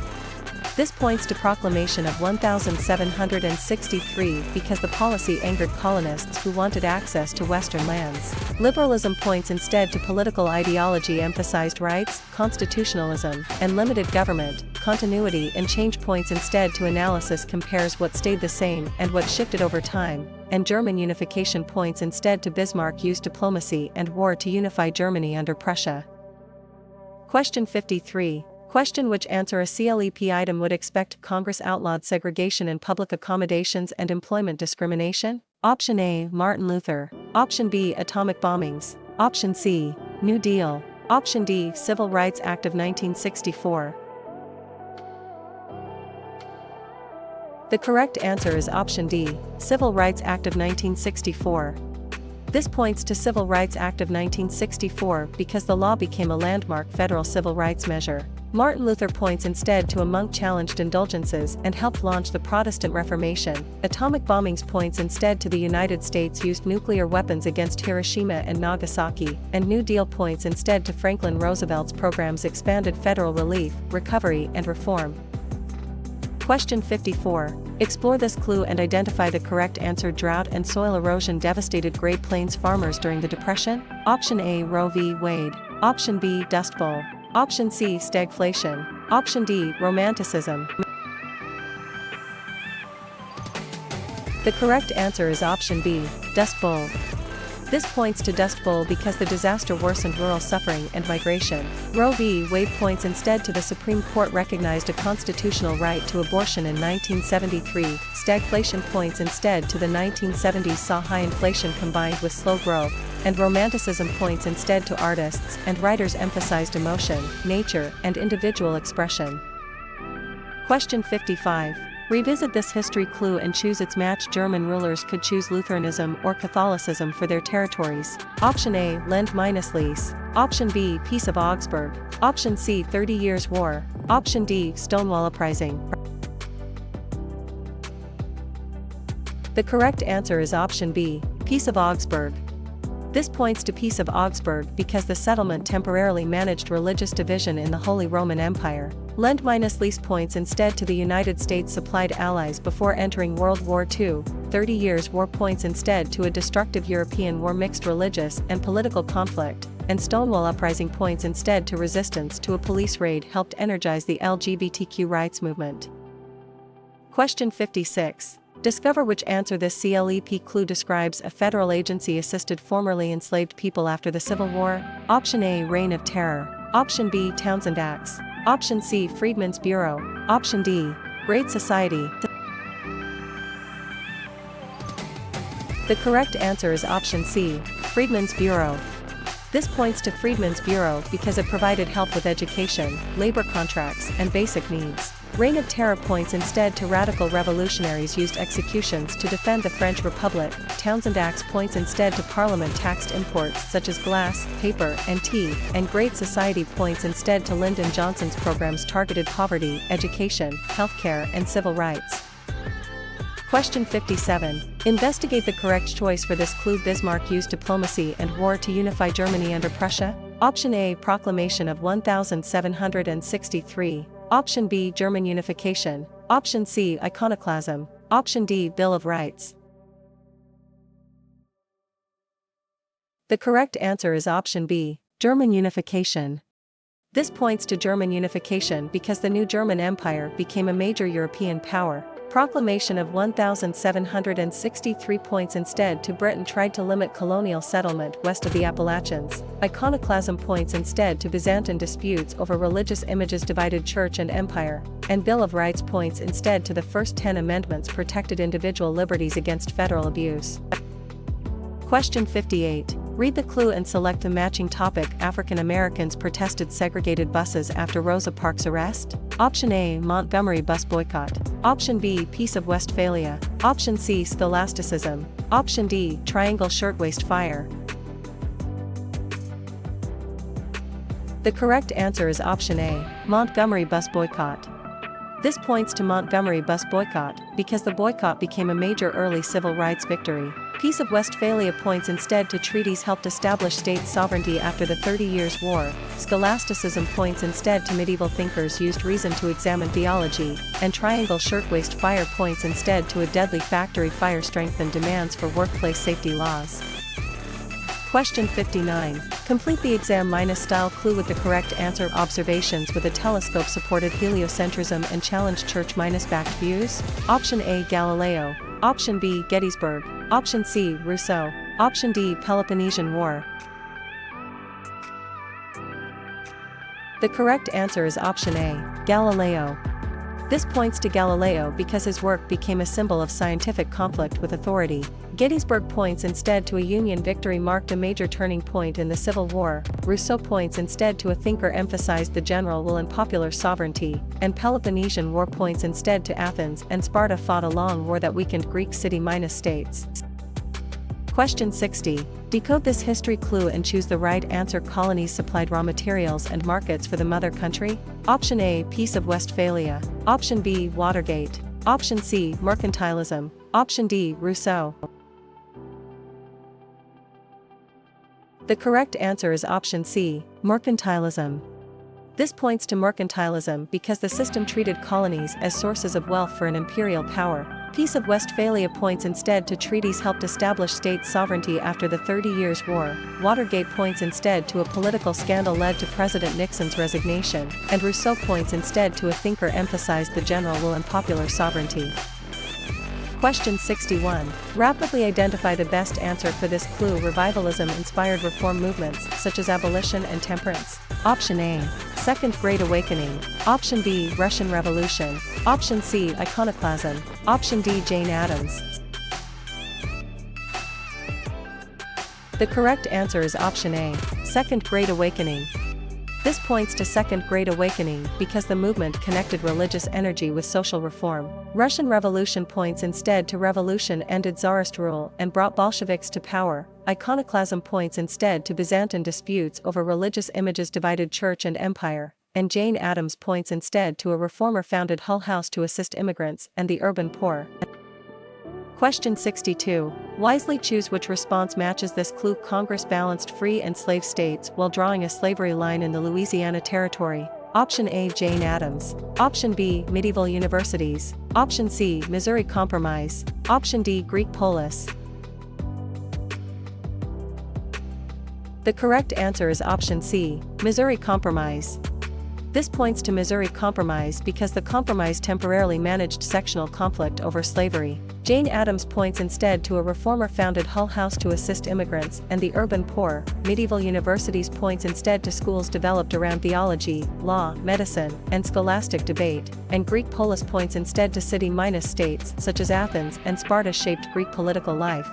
This points to Proclamation of 1763 because the policy angered colonists who wanted access to Western lands. Liberalism points instead to political ideology emphasized rights, constitutionalism, and limited government. Continuity and change points instead to analysis compares what stayed the same and what shifted over time, and German unification points instead to Bismarck used diplomacy and war to unify Germany under Prussia. Question 53. Question: which answer a CLEP item would expect? Congress outlawed segregation in public accommodations and employment discrimination? Option A, Martin Luther. Option B, atomic bombings. Option C, New Deal. Option D, Civil Rights Act of 1964. The correct answer is option D, Civil Rights Act of 1964. This points to Civil Rights Act of 1964 because the law became a landmark federal civil rights measure. Martin Luther points instead to a monk-challenged indulgences and helped launch the Protestant Reformation. Atomic bombings points instead to the United States used nuclear weapons against Hiroshima and Nagasaki, and New Deal points instead to Franklin Roosevelt's programs expanded federal relief, recovery and reform. Question 54. Explore this clue and identify the correct answer. Drought and soil erosion devastated Great Plains farmers during the Depression? Option A, Roe v. Wade. Option B, Dust Bowl. Option C, stagflation. Option D, romanticism. The correct answer is option B, Dust Bowl. This points to Dust Bowl because the disaster worsened rural suffering and migration. Roe v. Wade points instead to the Supreme Court recognized a constitutional right to abortion in 1973. Stagflation points instead to the 1970s saw high inflation combined with slow growth, and romanticism points instead to artists and writers emphasized emotion, nature, and individual expression. Question 55. Revisit this history clue and choose its match. German rulers could choose Lutheranism or Catholicism for their territories. Option A, Lend-Lease. Option B, Peace of Augsburg. Option C, 30 Years' War. Option D, Stonewall Uprising. The correct answer is option B, Peace of Augsburg. This points to Peace of Augsburg because the settlement temporarily managed religious division in the Holy Roman Empire. Lend-Lease points instead to the United States supplied allies before entering World War II. 30 Years' War points instead to a destructive European war mixed religious and political conflict, and Stonewall Uprising points instead to resistance to a police raid helped energize the LGBTQ rights movement. Question 56. Discover which answer this CLEP clue describes a federal agency assisted formerly enslaved people after the Civil War. Option A, Reign of Terror. Option B, Townsend Acts. Option C, Freedmen's Bureau. Option D, Great Society. The correct answer is option C, Freedmen's Bureau. This points to Freedmen's Bureau because it provided help with education, labor contracts, and basic needs. Reign of Terror points instead to radical revolutionaries used executions to defend the French Republic. Townsend Acts points instead to Parliament taxed imports such as glass, paper, and tea, and Great Society points instead to Lyndon Johnson's programs targeted poverty, education, healthcare, and civil rights. Question 57. Investigate the correct choice for this clue. Bismarck used diplomacy and war to unify Germany under Prussia. Option A, Proclamation of 1763. Option B, German unification. Option C, iconoclasm. Option D, Bill of Rights. The correct answer is option B, German unification. This points to German unification because the new German Empire became a major European power. Proclamation of 1763 points instead to Britain tried to limit colonial settlement west of the Appalachians. Iconoclasm points instead to Byzantine disputes over religious images divided church and empire, and Bill of Rights points instead to the first 10 amendments protected individual liberties against federal abuse. Question 58. Read the clue and select the matching topic. African Americans protested segregated buses after Rosa Parks' arrest. Option A, Montgomery bus boycott. Option B, Peace of Westphalia. Option C, scholasticism. Option D, Triangle Shirtwaist Fire. The correct answer is option A, Montgomery bus boycott. This points to Montgomery bus boycott, because the boycott became a major early civil rights victory. Peace of Westphalia points instead to treaties helped establish state sovereignty after the 30 Years' War. Scholasticism points instead to medieval thinkers used reason to examine theology, and Triangle Shirtwaist Fire points instead to a deadly factory fire strengthened demands for workplace safety laws. Question 59. Complete the exam-style clue with the correct answer. Observations with a telescope supported heliocentrism and challenged church-backed views. Option A, Galileo. Option B, Gettysburg. Option C, Rousseau. Option D, Peloponnesian War. The correct answer is option A, Galileo. This points to Galileo because his work became a symbol of scientific conflict with authority. Gettysburg points instead to a Union victory marked a major turning point in the Civil War. Rousseau points instead to a thinker emphasized the general will and popular sovereignty, and Peloponnesian War points instead to Athens and Sparta fought a long war that weakened Greek city-states. Question 60. Decode this history clue and choose the right answer. Colonies supplied raw materials and markets for the mother country. Option A, Peace of Westphalia. Option B, Watergate. Option C, mercantilism. Option D, Rousseau. The correct answer is option C, mercantilism. This points to mercantilism because the system treated colonies as sources of wealth for an imperial power. Peace of Westphalia points instead to treaties helped establish state sovereignty after the 30 Years' War. Watergate points instead to a political scandal led to President Nixon's resignation, and Rousseau points instead to a thinker emphasized the general will and popular sovereignty. Question 61. Rapidly identify the best answer for this clue. Revivalism inspired reform movements such as abolition and temperance. Option A, Second Great Awakening. Option B, Russian Revolution. Option C, iconoclasm. Option D, Jane Addams. The correct answer is option A, Second Great Awakening. This points to Second Great Awakening because the movement connected religious energy with social reform. Russian Revolution points instead to revolution ended Tsarist rule and brought Bolsheviks to power. Iconoclasm points instead to Byzantine disputes over religious images divided church and empire. And Jane Addams points instead to a reformer founded Hull House to assist immigrants and the urban poor. Question 62. Wisely choose which response matches this clue. Congress balanced free and slave states while drawing a slavery line in the Louisiana Territory. Option A, Jane Addams. Option B, medieval universities. Option C, Missouri Compromise. Option D, Greek polis. The correct answer is option C, Missouri Compromise. This points to Missouri Compromise because the compromise temporarily managed sectional conflict over slavery. Jane Addams points instead to a reformer founded Hull House to assist immigrants and the urban poor. Medieval universities points instead to schools developed around theology, law, medicine, and scholastic debate. And Greek polis points instead to city-states such as Athens and Sparta shaped Greek political life.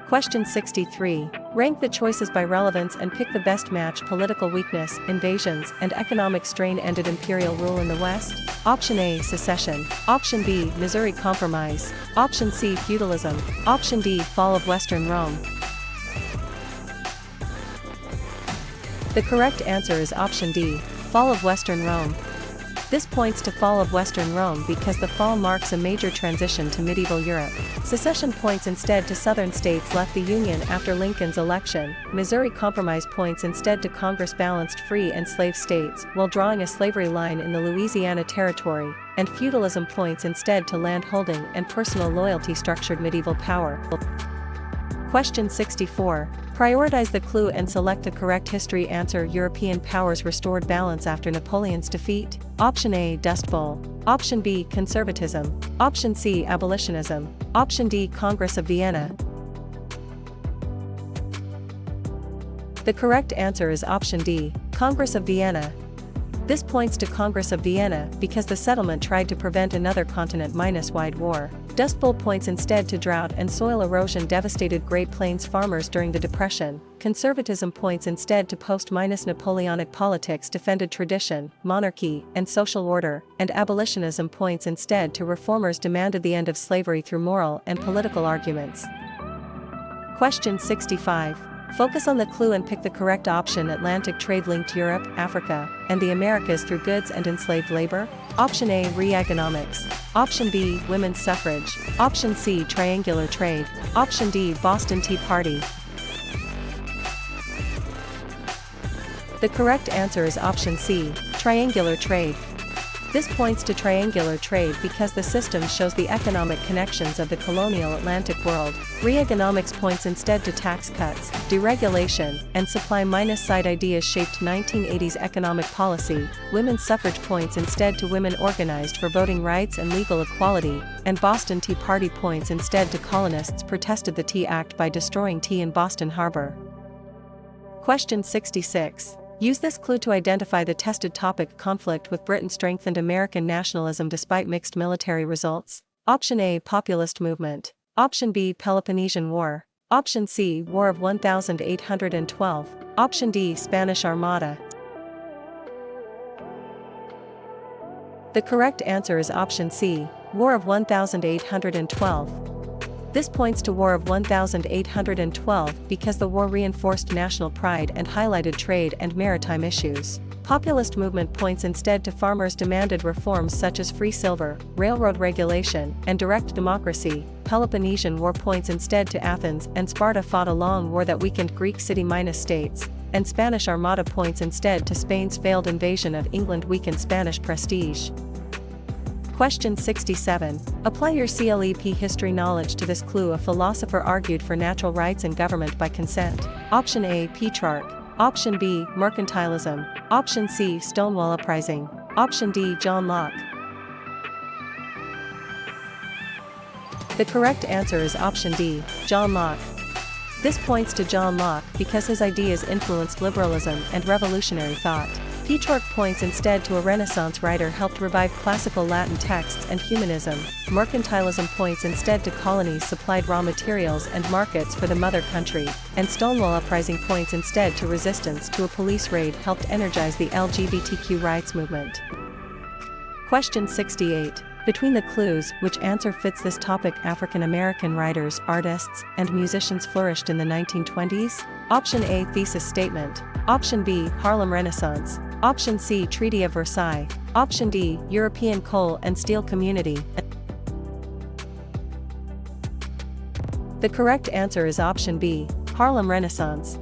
Question 63. Rank the choices by relevance and pick the best match. Political weakness, invasions, and economic strain ended imperial rule in the West. Option A, secession. Option B, Missouri Compromise. Option C, feudalism. Option D, fall of Western Rome. The correct answer is option D, fall of Western Rome. This points to fall of Western Rome because the fall marks a major transition to medieval Europe. Secession points instead to southern states left the Union after Lincoln's election. Missouri Compromise points instead to Congress balanced free and slave states while drawing a slavery line in the Louisiana Territory. And feudalism points instead to land holding and personal loyalty structured medieval power. Question 64. Prioritize the clue and select the correct history answer. European powers restored balance after Napoleon's defeat. Option A, Dust Bowl. Option B, conservatism. Option C, abolitionism. Option D, Congress of Vienna. The correct answer is option D, Congress of Vienna. This points to Congress of Vienna because the settlement tried to prevent another continent-wide war. Dust Bowl points instead to drought and soil erosion devastated Great Plains farmers during the Depression. Conservatism points instead to post-Napoleonic politics defended tradition, monarchy, and social order. And abolitionism points instead to reformers demanded the end of slavery through moral and political arguments. Question 65. Focus on the clue and pick the correct option. Atlantic trade linked Europe, Africa, and the Americas through goods and enslaved labor. Option A, Reaganomics. Option B, women's suffrage. Option C, triangular trade. Option D, Boston Tea Party. The correct answer is option C, triangular trade. This points to triangular trade because the system shows the economic connections of the colonial Atlantic world. Reaganomics points instead to tax cuts, deregulation, and supply-side ideas shaped 1980s economic policy. Women's suffrage points instead to women organized for voting rights and legal equality, and Boston Tea Party points instead to colonists protested the Tea Act by destroying tea in Boston Harbor. Question 66. Use this clue to identify the tested topic. Conflict with Britain strengthened American nationalism despite mixed military results. Option A, populist movement. Option B, Peloponnesian War. Option C, War of 1812. Option D, Spanish Armada. The correct answer is option C, War of 1812. This points to War of 1812 because the war reinforced national pride and highlighted trade and maritime issues. Populist movement points instead to farmers demanded reforms such as free silver, railroad regulation, and direct democracy. Peloponnesian War points instead to Athens and Sparta fought a long war that weakened Greek city-states, and Spanish Armada points instead to Spain's failed invasion of England weakened Spanish prestige. Question 67. Apply your CLEP history knowledge to this clue. A philosopher argued for natural rights and government by consent. Option A, Petrarch. Option B, mercantilism. Option C, Stonewall Uprising. Option D, John Locke. The correct answer is option D, John Locke. This points to John Locke because his ideas influenced liberalism and revolutionary thought. Petrarch points instead to a Renaissance writer helped revive classical Latin texts and humanism. Mercantilism points instead to colonies supplied raw materials and markets for the mother country, and Stonewall Uprising points instead to resistance to a police raid helped energize the LGBTQ rights movement. Question 68. Between the clues, which answer fits this topic? African American writers, artists, and musicians flourished in the 1920s? Option A, thesis statement. Option B, Harlem Renaissance. Option C, Treaty of Versailles. Option D, European coal and steel community. The correct answer is option B, Harlem Renaissance.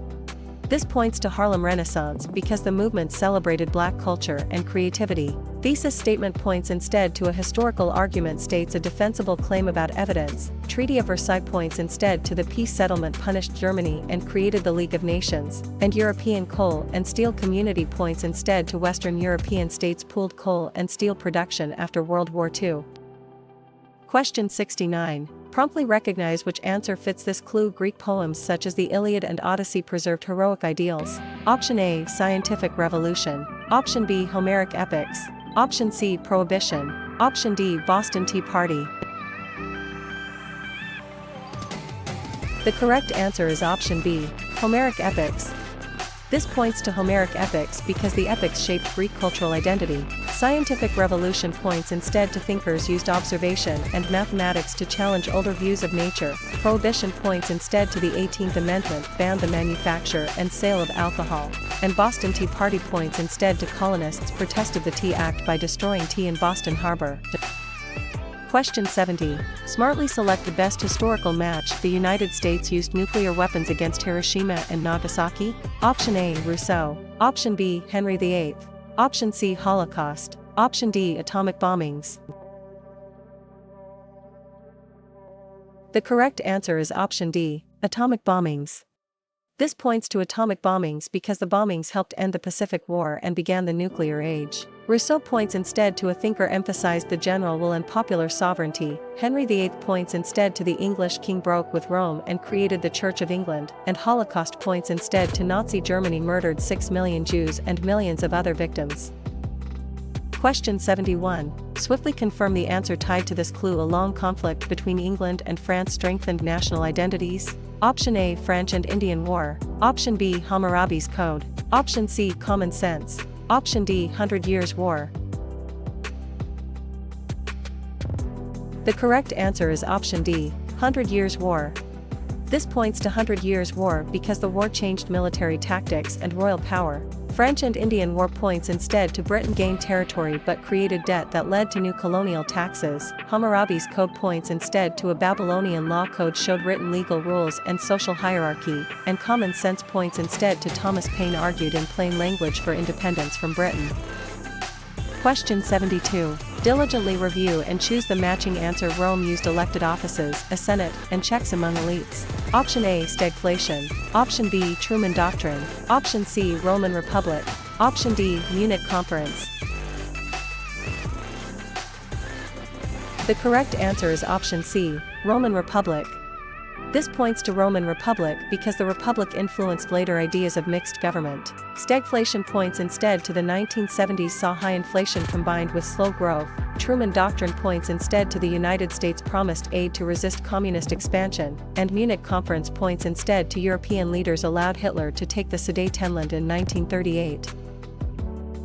This points to Harlem Renaissance because the movement celebrated Black culture and creativity. Thesis statement points instead to a historical argument states a defensible claim about evidence. Treaty of Versailles points instead to the peace settlement punished Germany and created the League of Nations, and European coal and steel community points instead to Western European states' pooled coal and steel production after World War II. Question 69. Promptly recognize which answer fits this clue. Greek poems such as the Iliad and Odyssey preserved heroic ideals. Option A, scientific revolution. Option B, Homeric epics. Option C, prohibition. Option D, Boston Tea Party. The correct answer is option B, Homeric epics. This points to Homeric epics because the epics shaped Greek cultural identity. Scientific revolution points instead to thinkers used observation and mathematics to challenge older views of nature. Prohibition points instead to the 18th Amendment banned the manufacture and sale of alcohol. And Boston Tea Party points instead to colonists protested the Tea Act by destroying tea in Boston Harbor. Question 70. Smartly select the best historical match. The United States used nuclear weapons against Hiroshima and Nagasaki? Option A, Rousseau. Option B, Henry VIII. Option C, Holocaust. Option D, atomic bombings. The correct answer is option D, atomic bombings. This points to atomic bombings because the bombings helped end the Pacific War and began the nuclear age. Rousseau points instead to a thinker emphasized the general will and popular sovereignty. Henry VIII points instead to the English king broke with Rome and created the Church of England, and Holocaust points instead to Nazi Germany murdered 6 million Jews and millions of other victims. Question 71. Swiftly confirm the answer tied to this clue. A long conflict between England and France strengthened national identities. Option A, French and Indian War. Option B, Hammurabi's Code. Option C, Common Sense. Option D, 100 Years' War. The correct answer is option D, 100 Years' War. This points to Hundred Years' War because the war changed military tactics and royal power. French and Indian War points instead to Britain gained territory but created debt that led to new colonial taxes. Hammurabi's code points instead to a Babylonian law code showed written legal rules and social hierarchy, and common sense points instead to Thomas Paine argued in plain language for independence from Britain. Question 72. Diligently review and choose the matching answer. Rome used elected offices, a senate, and checks among elites. Option A, stagflation. Option B, Truman Doctrine. Option C, Roman Republic. Option D, Munich Conference. The correct answer is option C, Roman Republic. This points to Roman Republic because the Republic influenced later ideas of mixed government. Stagflation points instead to the 1970s saw high inflation combined with slow growth. Truman Doctrine points instead to the United States promised aid to resist communist expansion, and Munich Conference points instead to European leaders allowed Hitler to take the Sudetenland in 1938.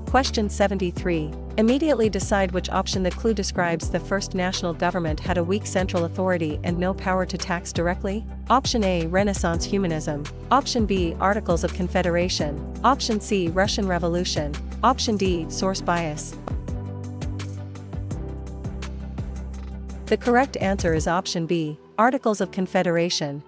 Question 73. Immediately decide which option. The clue describes the first national government had a weak central authority and no power to tax directly. Option A, Renaissance humanism. Option B, Articles of Confederation. Option C, Russian Revolution. Option D, source bias. The correct answer is option B, Articles of Confederation.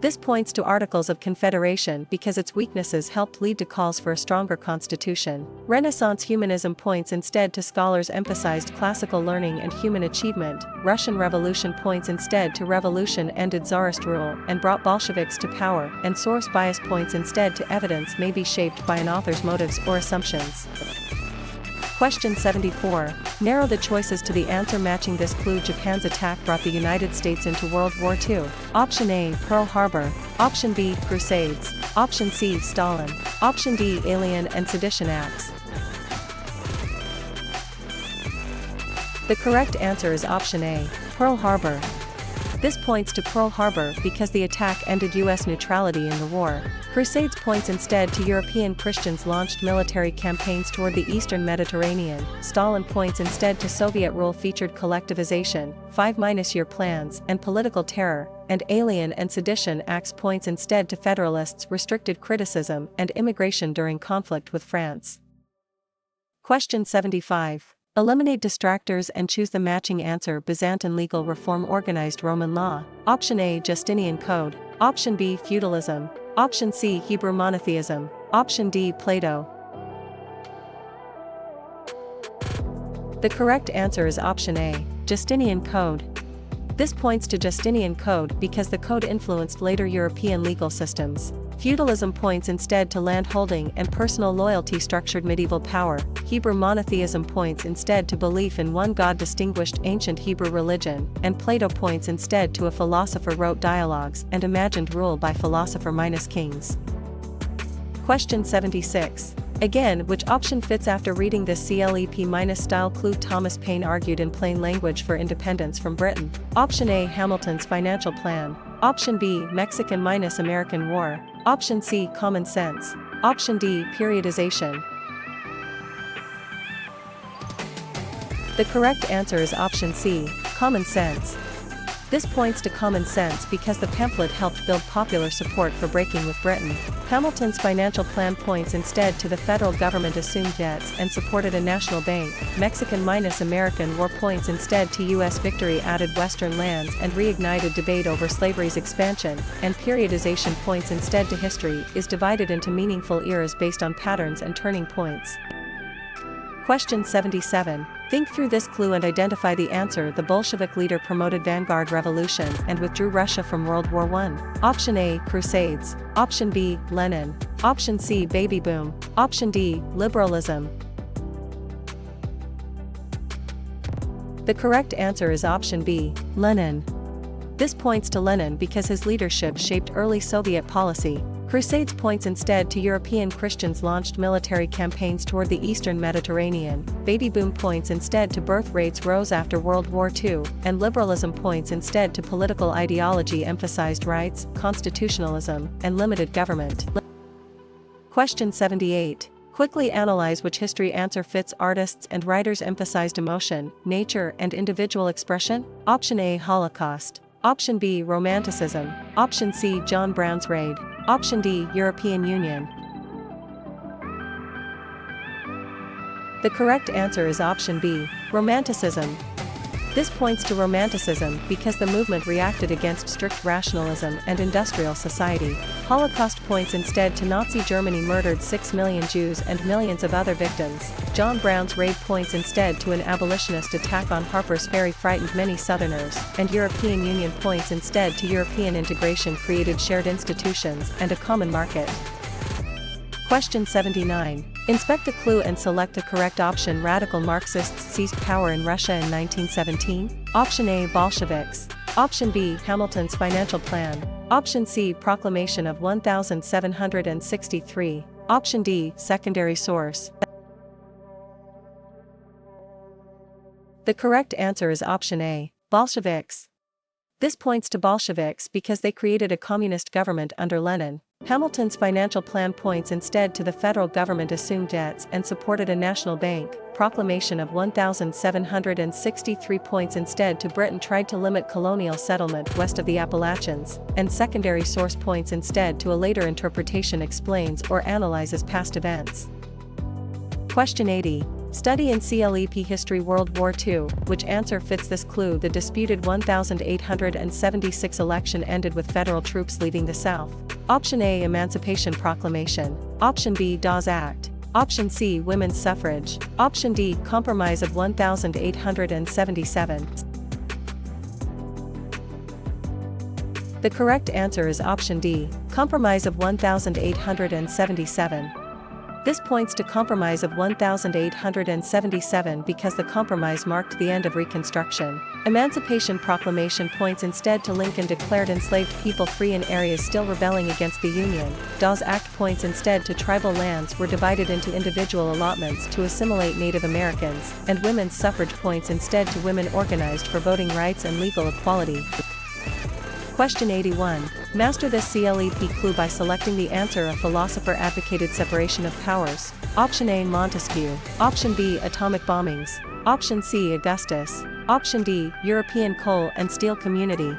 This points to Articles of Confederation because its weaknesses helped lead to calls for a stronger constitution. Renaissance humanism points instead to scholars emphasized classical learning and human achievement. Russian Revolution points instead to revolution ended Tsarist rule and brought Bolsheviks to power, and source bias points instead to evidence may be shaped by an author's motives or assumptions. Question 74. Narrow the choices to the answer matching this clue. Japan's attack brought the United States into World War II. Option A, Pearl Harbor. Option B, Crusades. Option C, Stalin. Option D, Alien and Sedition Acts. The correct answer is option A, Pearl Harbor. This points to Pearl Harbor because the attack ended U.S. neutrality in the war. Crusades points instead to European Christians launched military campaigns toward the eastern Mediterranean. Stalin points instead to Soviet rule featured collectivization, 5-year plans, and political terror, and Alien and Sedition Acts points instead to Federalists restricted criticism and immigration during conflict with France. Question 75. Eliminate distractors and choose the matching answer. Byzantine legal reform organized Roman law. Option A, Justinian Code. Option B, feudalism. Option C, Hebrew monotheism. Option D, Plato. The correct answer is option A, Justinian Code. This points to Justinian Code because the code influenced later European legal systems. Feudalism points instead to landholding and personal loyalty structured medieval power. Hebrew monotheism points instead to belief in one God distinguished ancient Hebrew religion, and Plato points instead to a philosopher wrote dialogues and imagined rule by philosopher minus kings. Question 76. Again, which option fits after reading this CLEP- style clue? Thomas Paine argued in plain language for independence from Britain. Option A, Hamilton's financial plan. Option B, Mexican-American War. Option C, common sense. Option D, periodization. The correct answer is option C, common sense. This points to common sense because the pamphlet helped build popular support for breaking with Britain. Hamilton's financial plan points instead to the federal government assumed debts and supported a national bank. Mexican-American War points instead to U.S. victory added Western lands and reignited debate over slavery's expansion, and periodization points instead to history is divided into meaningful eras based on patterns and turning points. Question 77. Think through this clue and identify the answer. The Bolshevik leader promoted vanguard revolution and withdrew Russia from World War I. Option A, Crusades. Option B, Lenin. Option C, baby boom. Option D, liberalism. The correct answer is option B, Lenin. This points to Lenin because his leadership shaped early Soviet policy. Crusades points instead to European Christians launched military campaigns toward the eastern Mediterranean. Baby boom points instead to birth rates rose after World War II, and liberalism points instead to political ideology emphasized rights, constitutionalism, and limited government. Question 78. Quickly analyze which history answer fits. Artists and writers emphasized emotion, nature, and individual expression. Option A, Holocaust. Option B, Romanticism. Option C, John Brown's Raid. Option D, European Union. The correct answer is option B, Romanticism. This points to Romanticism because the movement reacted against strict rationalism and industrial society. Holocaust points instead to Nazi Germany murdered 6 million Jews and millions of other victims. John Brown's Raid points instead to an abolitionist attack on Harper's Ferry frightened many Southerners, and European Union points instead to European integration created shared institutions and a common market. Question 79. Inspect a clue and select the correct option. Radical Marxists seized power in Russia in 1917. Option A, Bolsheviks. Option B, Hamilton's financial plan. Option C, Proclamation of 1763. Option D, secondary source. The correct answer is option A, Bolsheviks. This points to Bolsheviks because they created a communist government under Lenin. Hamilton's financial plan points instead to the federal government assumed debts and supported a national bank. Proclamation of 1763 points instead to Britain tried to limit colonial settlement west of the Appalachians, and secondary source points instead to a later interpretation explains or analyzes past events. Question 80. Study in CLEP History World War II, which answer fits this clue? The disputed 1876 election ended with federal troops leaving the South. Option A, Emancipation Proclamation. Option B, Dawes Act. Option C, Women's Suffrage. Option D, Compromise of 1877. The correct answer is option D, Compromise of 1877. This points to Compromise of 1877 because the compromise marked the end of Reconstruction. Emancipation Proclamation points instead to Lincoln declared enslaved people free in areas still rebelling against the Union. Dawes Act points instead to tribal lands were divided into individual allotments to assimilate Native Americans, and Women's Suffrage points instead to women organized for voting rights and legal equality. Question 81. Master this CLEP clue by selecting the answer. A philosopher advocated separation of powers. Option A, Montesquieu. Option B, atomic bombings. Option C, Augustus. Option D, European coal and steel community.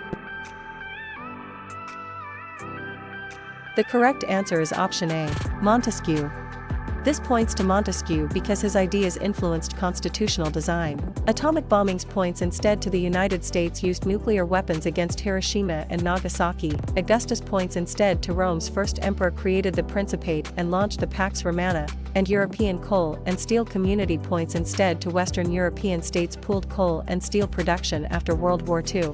The correct answer is option A, Montesquieu. This points to Montesquieu because his ideas influenced constitutional design. Atomic bombings points instead to the United States used nuclear weapons against Hiroshima and Nagasaki. Augustus points instead to Rome's first emperor created the Principate and launched the Pax Romana, and European coal and steel community points instead to Western European states' pooled coal and steel production after World War II.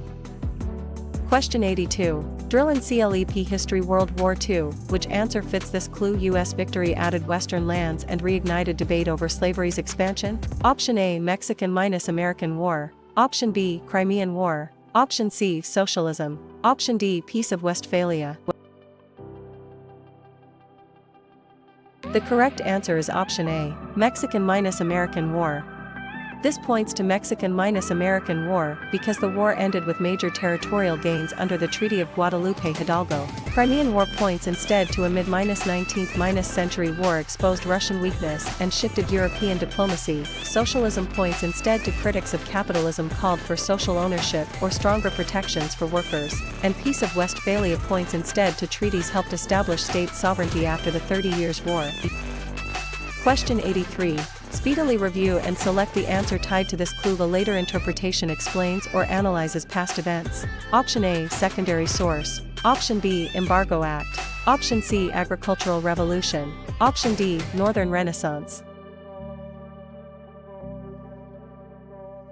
Question 82. Drill in CLEP History World War II, which answer fits this clue? U.S. victory added Western lands and reignited debate over slavery's expansion. Option A, Mexican-American War. Option B, Crimean War. Option C, Socialism. Option D, Peace of Westphalia. The correct answer is option A, Mexican-American War. This points to Mexican-American War because the war ended with major territorial gains under the Treaty of Guadalupe Hidalgo. Crimean War points instead to a mid-19th century war exposed Russian weakness and shifted European diplomacy. Socialism points instead to critics of capitalism called for social ownership or stronger protections for workers, and Peace of Westphalia points instead to treaties helped establish state sovereignty after the 30 Years' War. Question 83. Speedily review and select the answer tied to this clue. The later interpretation explains or analyzes past events. Option A, secondary source. Option B, Embargo Act. Option C, Agricultural Revolution. Option D, Northern Renaissance.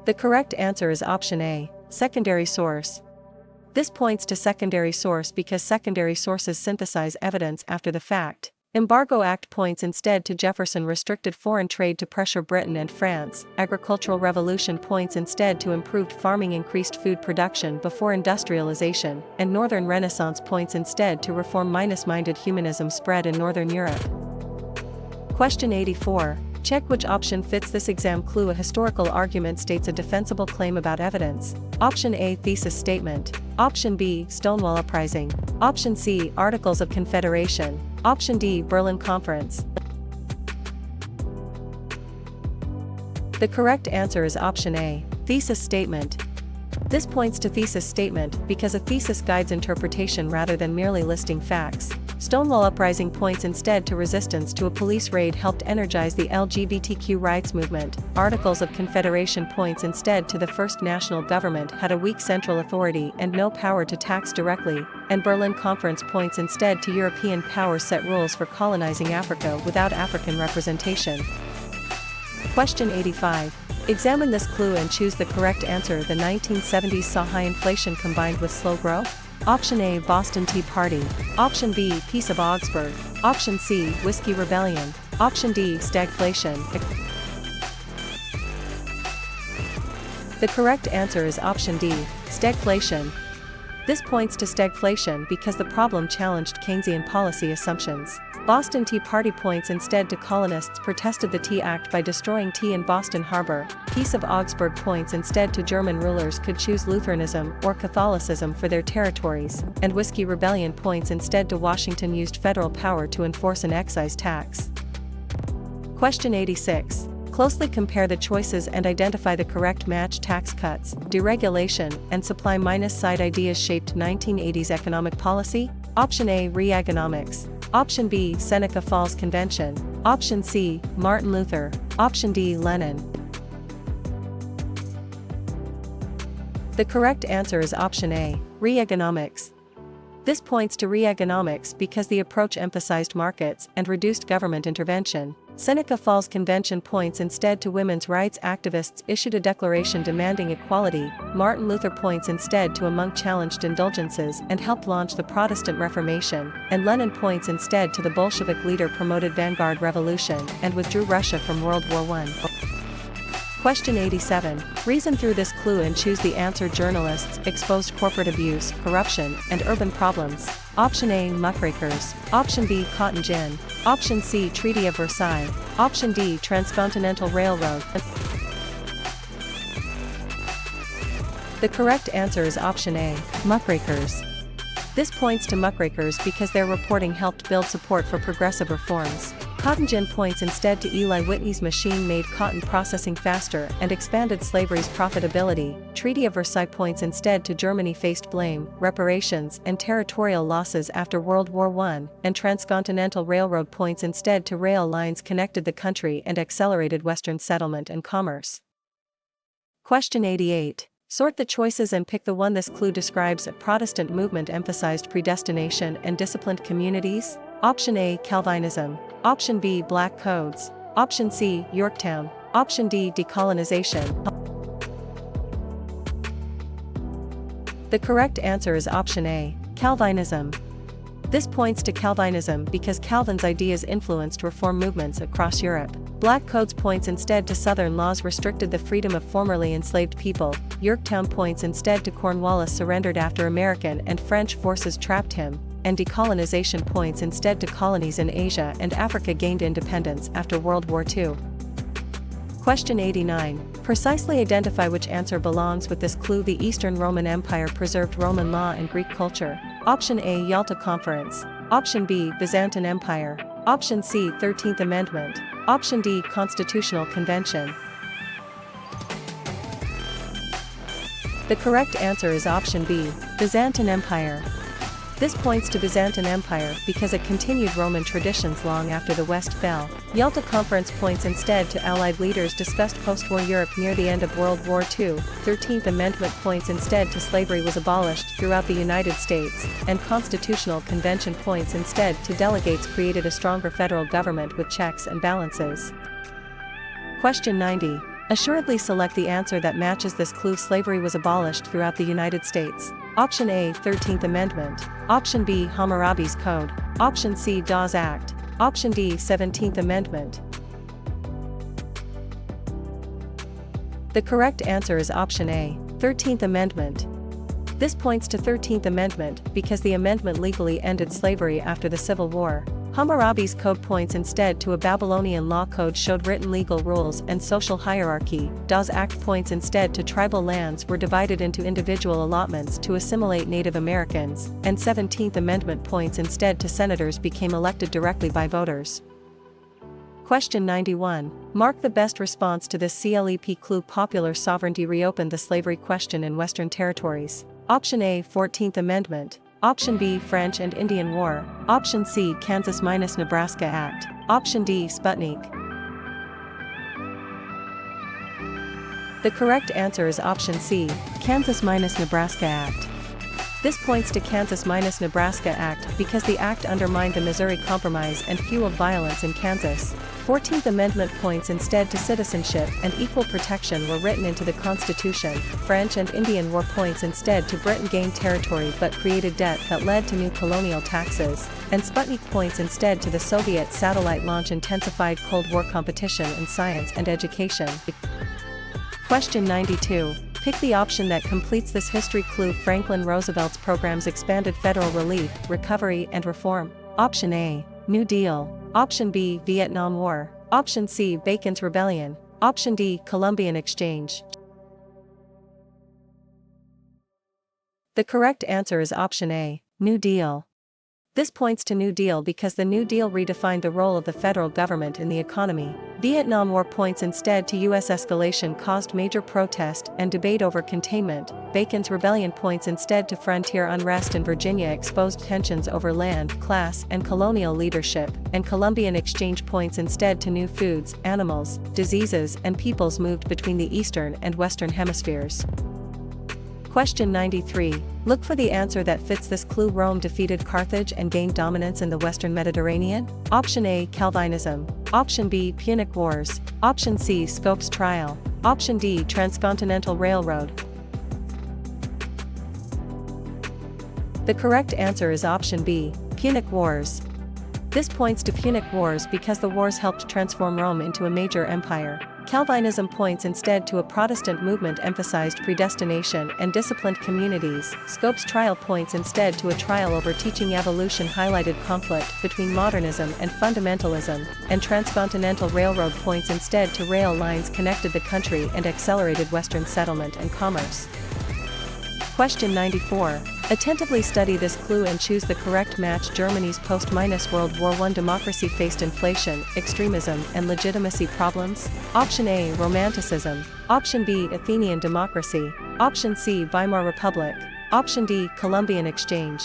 The correct answer is option A, secondary source. This points to secondary source because secondary sources synthesize evidence after the fact. Embargo Act points instead to Jefferson restricted foreign trade to pressure Britain and France. Agricultural Revolution points instead to improved farming, increased food production before industrialization, and Northern Renaissance points instead to reform-minded humanism spread in Northern Europe. Question 84. Check which option fits this exam clue. A historical argument states a defensible claim about evidence. Option A, thesis statement. Option B, Stonewall Uprising. Option C, Articles of Confederation. Option D, Berlin Conference. The correct answer is option A, thesis statement. This points to thesis statement because a thesis guides interpretation rather than merely listing facts. Stonewall Uprising points instead to resistance to a police raid helped energize the LGBTQ rights movement. Articles of Confederation points instead to the first national government had a weak central authority and no power to tax directly, and Berlin Conference points instead to European powers set rules for colonizing Africa without African representation. Question 85. Examine this clue and choose the correct answer. The 1970s saw high inflation combined with slow growth? Option A, Boston Tea Party. Option B, Peace of Augsburg. Option C, Whiskey Rebellion. Option D, stagflation. The correct answer is option D, stagflation. This points to stagflation because the problem challenged Keynesian policy assumptions. Boston Tea Party points instead to colonists protested the Tea Act by destroying tea in Boston Harbor. Peace of Augsburg points instead to German rulers could choose Lutheranism or Catholicism for their territories, and Whiskey Rebellion points instead to Washington used federal power to enforce an excise tax. Question 86. Closely compare the choices and identify the correct match. Tax cuts, deregulation, and supply-side ideas shaped 1980s economic policy? Option A, Reaganomics. Option B, Seneca Falls Convention. Option C, Martin Luther. Option D, Lenin. The correct answer is option A, Reaganomics. This points to Reaganomics because the approach emphasized markets and reduced government intervention. Seneca Falls Convention points instead to women's rights activists issued a declaration demanding equality. Martin Luther points instead to a monk-challenged indulgences and helped launch the Protestant Reformation, and Lenin points instead to the Bolshevik leader promoted vanguard revolution and withdrew Russia from World War I. Question 87. Reason through this clue and choose the answer. Journalists exposed corporate abuse, corruption, and urban problems. Option A, muckrakers. Option B, cotton gin. Option C, Treaty of Versailles. Option D, Transcontinental Railroad. The correct answer is option A, muckrakers. This points to muckrakers because their reporting helped build support for progressive reforms. Cotton gin points instead to Eli Whitney's machine made cotton processing faster and expanded slavery's profitability. Treaty of Versailles points instead to Germany faced blame, reparations, and territorial losses after World War I, and Transcontinental Railroad points instead to rail lines connected the country and accelerated Western settlement and commerce. Question 88. Sort the choices and pick the one. This clue describes a Protestant movement emphasized predestination and disciplined communities. Option A, Calvinism. Option B, Black Codes. Option C, Yorktown. Option D, decolonization. The correct answer is option A, Calvinism. This points to Calvinism because Calvin's ideas influenced reform movements across Europe. Black Codes points instead to Southern laws restricted the freedom of formerly enslaved people. Yorktown points instead to Cornwallis surrendered after American and French forces trapped him, and decolonization points instead to colonies in Asia and Africa gained independence after World War II. Question 89. Precisely identify which answer belongs with this clue. The Eastern Roman Empire preserved Roman law and Greek culture. Option A, Yalta Conference. Option B, Byzantine Empire. Option C, 13th Amendment. Option D, Constitutional Convention. The correct answer is option B, Byzantine Empire. This points to Byzantine Empire because it continued Roman traditions long after the West fell. Yalta Conference points instead to Allied leaders discussed post-war Europe near the end of World War II. 13th Amendment points instead to slavery was abolished throughout the United States, and Constitutional Convention points instead to delegates created a stronger federal government with checks and balances. Question 90. Assuredly select the answer that matches this clue. Slavery was abolished throughout the United States. Option A, 13th Amendment. Option B, Hammurabi's Code. Option C, Dawes Act. Option D, 17th Amendment. The correct answer is option A, 13th Amendment. This points to 13th Amendment because the amendment legally ended slavery after the Civil War. Hammurabi's Code points instead to a Babylonian law code showed written legal rules and social hierarchy. Dawes Act points instead to tribal lands were divided into individual allotments to assimilate Native Americans, and 17th Amendment points instead to senators became elected directly by voters. Question 91. Mark the best response to this CLEP clue. Popular sovereignty reopened the slavery question in Western territories. Option A, 14th Amendment. Option B, French and Indian War. Option C, Kansas-Nebraska Act. Option D, Sputnik. The correct answer is option C, Kansas-Nebraska Act. This points to Kansas-Nebraska Act because the act undermined the Missouri Compromise and fueled violence in Kansas. 14th Amendment points instead to citizenship and equal protection were written into the Constitution. French and Indian War points instead to Britain gained territory but created debt that led to new colonial taxes. And Sputnik points instead to the Soviet satellite launch intensified Cold War competition in science and education. Question 92. Pick the option that completes this history clue. Franklin Roosevelt's programs expanded federal relief, recovery and reform. Option A, New Deal. Option B, Vietnam War. Option C, Bacon's Rebellion. Option D, Columbian Exchange. The correct answer is option A, New Deal. This points to New Deal because the New Deal redefined the role of the federal government in the economy. Vietnam War points instead to U.S. escalation caused major protest and debate over containment. Bacon's Rebellion points instead to frontier unrest in Virginia exposed tensions over land, class, and colonial leadership. And Columbian Exchange points instead to new foods, animals, diseases, and peoples moved between the Eastern and Western hemispheres. Question 93. Look for the answer that fits this clue. Rome defeated Carthage and gained dominance in the Western Mediterranean. Option A, Calvinism. Option B, Punic Wars. Option C, Scopes Trial. Option D, Transcontinental Railroad. The correct answer is option B, Punic Wars. This points to Punic Wars because the wars helped transform Rome into a major empire. Calvinism points instead to a Protestant movement emphasized predestination and disciplined communities. Scopes Trial points instead to a trial over teaching evolution highlighted conflict between modernism and fundamentalism. And Transcontinental Railroad points instead to rail lines connected the country and accelerated Western settlement and commerce. Question 94. Attentively study this clue and choose the correct match. Germany's post-World War I democracy faced inflation, extremism, and legitimacy problems. Option A, Romanticism. Option B, Athenian democracy. Option C, Weimar Republic. Option D, Columbian Exchange.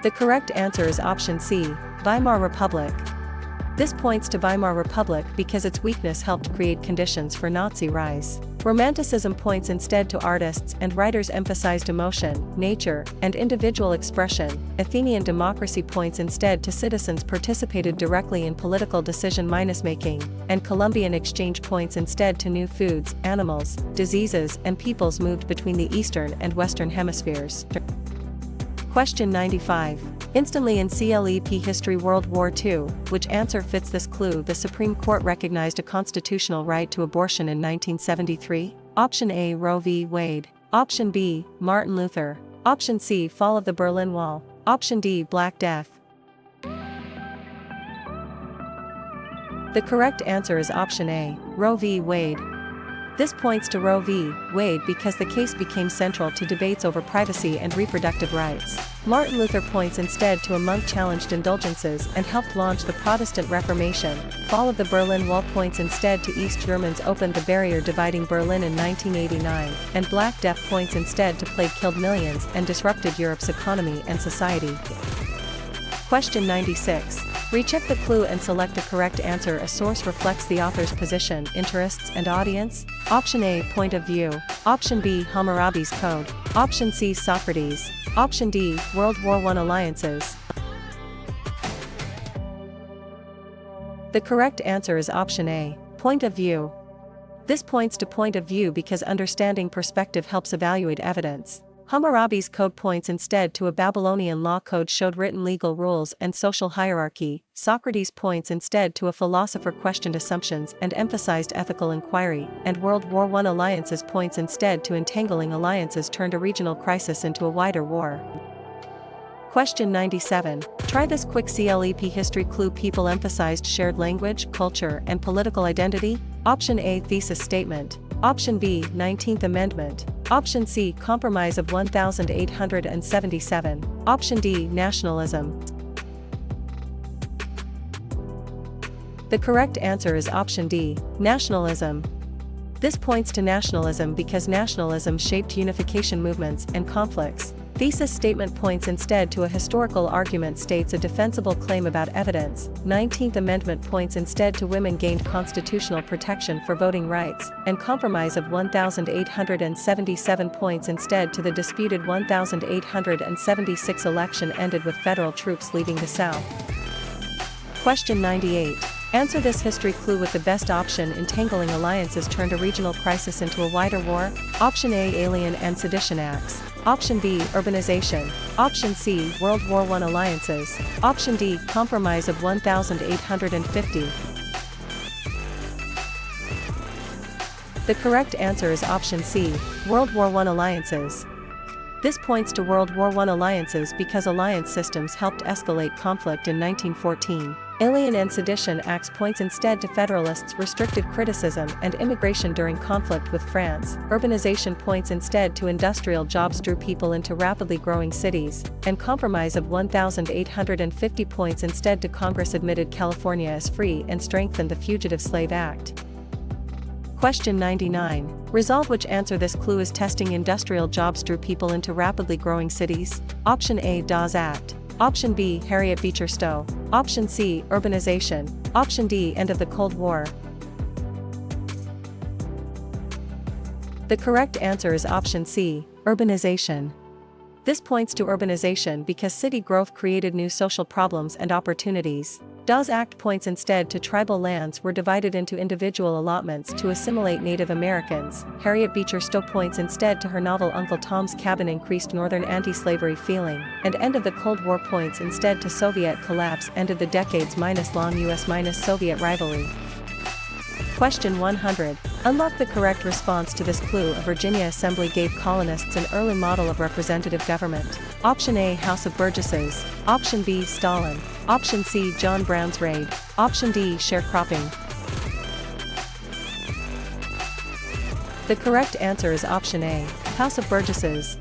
The correct answer is option C, Weimar Republic. This points to Weimar Republic because its weakness helped create conditions for Nazi rise. Romanticism points instead to artists and writers emphasized emotion, nature, and individual expression. Athenian democracy points instead to citizens participated directly in political decision-making. And Columbian Exchange points instead to new foods, animals, diseases, and peoples moved between the Eastern and Western hemispheres. Question 95. Instantly in CLEP history. World War II, which answer fits this clue? The Supreme Court recognized a constitutional right to abortion in 1973. Option A, Roe v. Wade. Option B, Martin Luther. Option C, Fall of the Berlin Wall. Option D, Black Death. The correct answer is option A, Roe v. Wade. This points to Roe v. Wade because the case became central to debates over privacy and reproductive rights. Martin Luther points instead to a monk-challenged indulgences and helped launch the Protestant Reformation. Fall of the Berlin Wall points instead to East Germans opened the barrier dividing Berlin in 1989, and Black Death points instead to plague killed millions and disrupted Europe's economy and society. Question 96. Recheck the clue and select the correct answer. A source reflects the author's position, interests, and audience. Option A, Point of View. Option B, Hammurabi's Code. Option C, Socrates. Option D, World War I alliances. The correct answer is option A, Point of View. This points to point of view because understanding perspective helps evaluate evidence. Hammurabi's Code points instead to a Babylonian law code showed written legal rules and social hierarchy. Socrates points instead to a philosopher questioned assumptions and emphasized ethical inquiry. And World War I alliances points instead to entangling alliances turned a regional crisis into a wider war. Question 97. Try this quick CLEP history clue. People emphasized shared language, culture, and political identity. Option A, Thesis Statement. Option B, 19th Amendment. Option C, Compromise of 1877. Option D, Nationalism. The correct answer is option D, nationalism. This points to nationalism because nationalism shaped unification movements and conflicts. Thesis statement points instead to a historical argument states a defensible claim about evidence. 19th Amendment points instead to women gained constitutional protection for voting rights, and compromise of 1,877 points instead to the disputed 1,876 election ended with federal troops leaving the South. Question 98. Answer this history clue with the best option. Entangling alliances turned a regional crisis into a wider war. Option A, Alien and Sedition Acts. Option B, urbanization. Option C, World War I alliances. Option D, compromise of 1,850. The correct answer is option C, World War I alliances. This points to World War I alliances because alliance systems helped escalate conflict in 1914. Alien and Sedition Acts points instead to Federalists' restricted criticism and immigration during conflict with France. Urbanization points instead to industrial jobs drew people into rapidly growing cities, and compromise of 1,850 points instead to Congress admitted California as free and strengthened the Fugitive Slave Act. Question 99. Resolve which answer this clue is testing industrial jobs drew people into rapidly growing cities. Option A, Dawes Act. Option B, Harriet Beecher Stowe. Option C, urbanization. Option D, end of the Cold War. The correct answer is option C, urbanization. This points to urbanization because city growth created new social problems and opportunities. Dawes Act points instead to tribal lands were divided into individual allotments to assimilate Native Americans. Harriet Beecher Stowe points instead to her novel Uncle Tom's Cabin increased northern anti-slavery feeling, and end of the Cold War points instead to Soviet collapse ended the decades-long US-Soviet rivalry. Question 100. Unlock the correct response to this clue. A Virginia assembly gave colonists an early model of representative government. Option A, House of Burgesses. Option B, Stalin. Option C, John Brown's Raid. Option D, sharecropping. The correct answer is option A, House of Burgesses.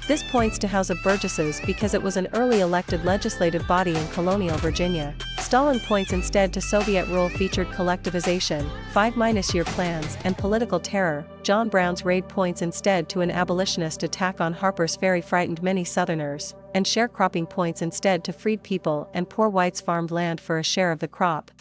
This points to House of Burgesses because it was an early elected legislative body in colonial Virginia. Stalin points instead to Soviet rule featured collectivization, 5-year plans, and political terror. John Brown's Raid points instead to an abolitionist attack on Harper's Ferry frightened many Southerners, and sharecropping points instead to freed people and poor whites farmed land for a share of the crop.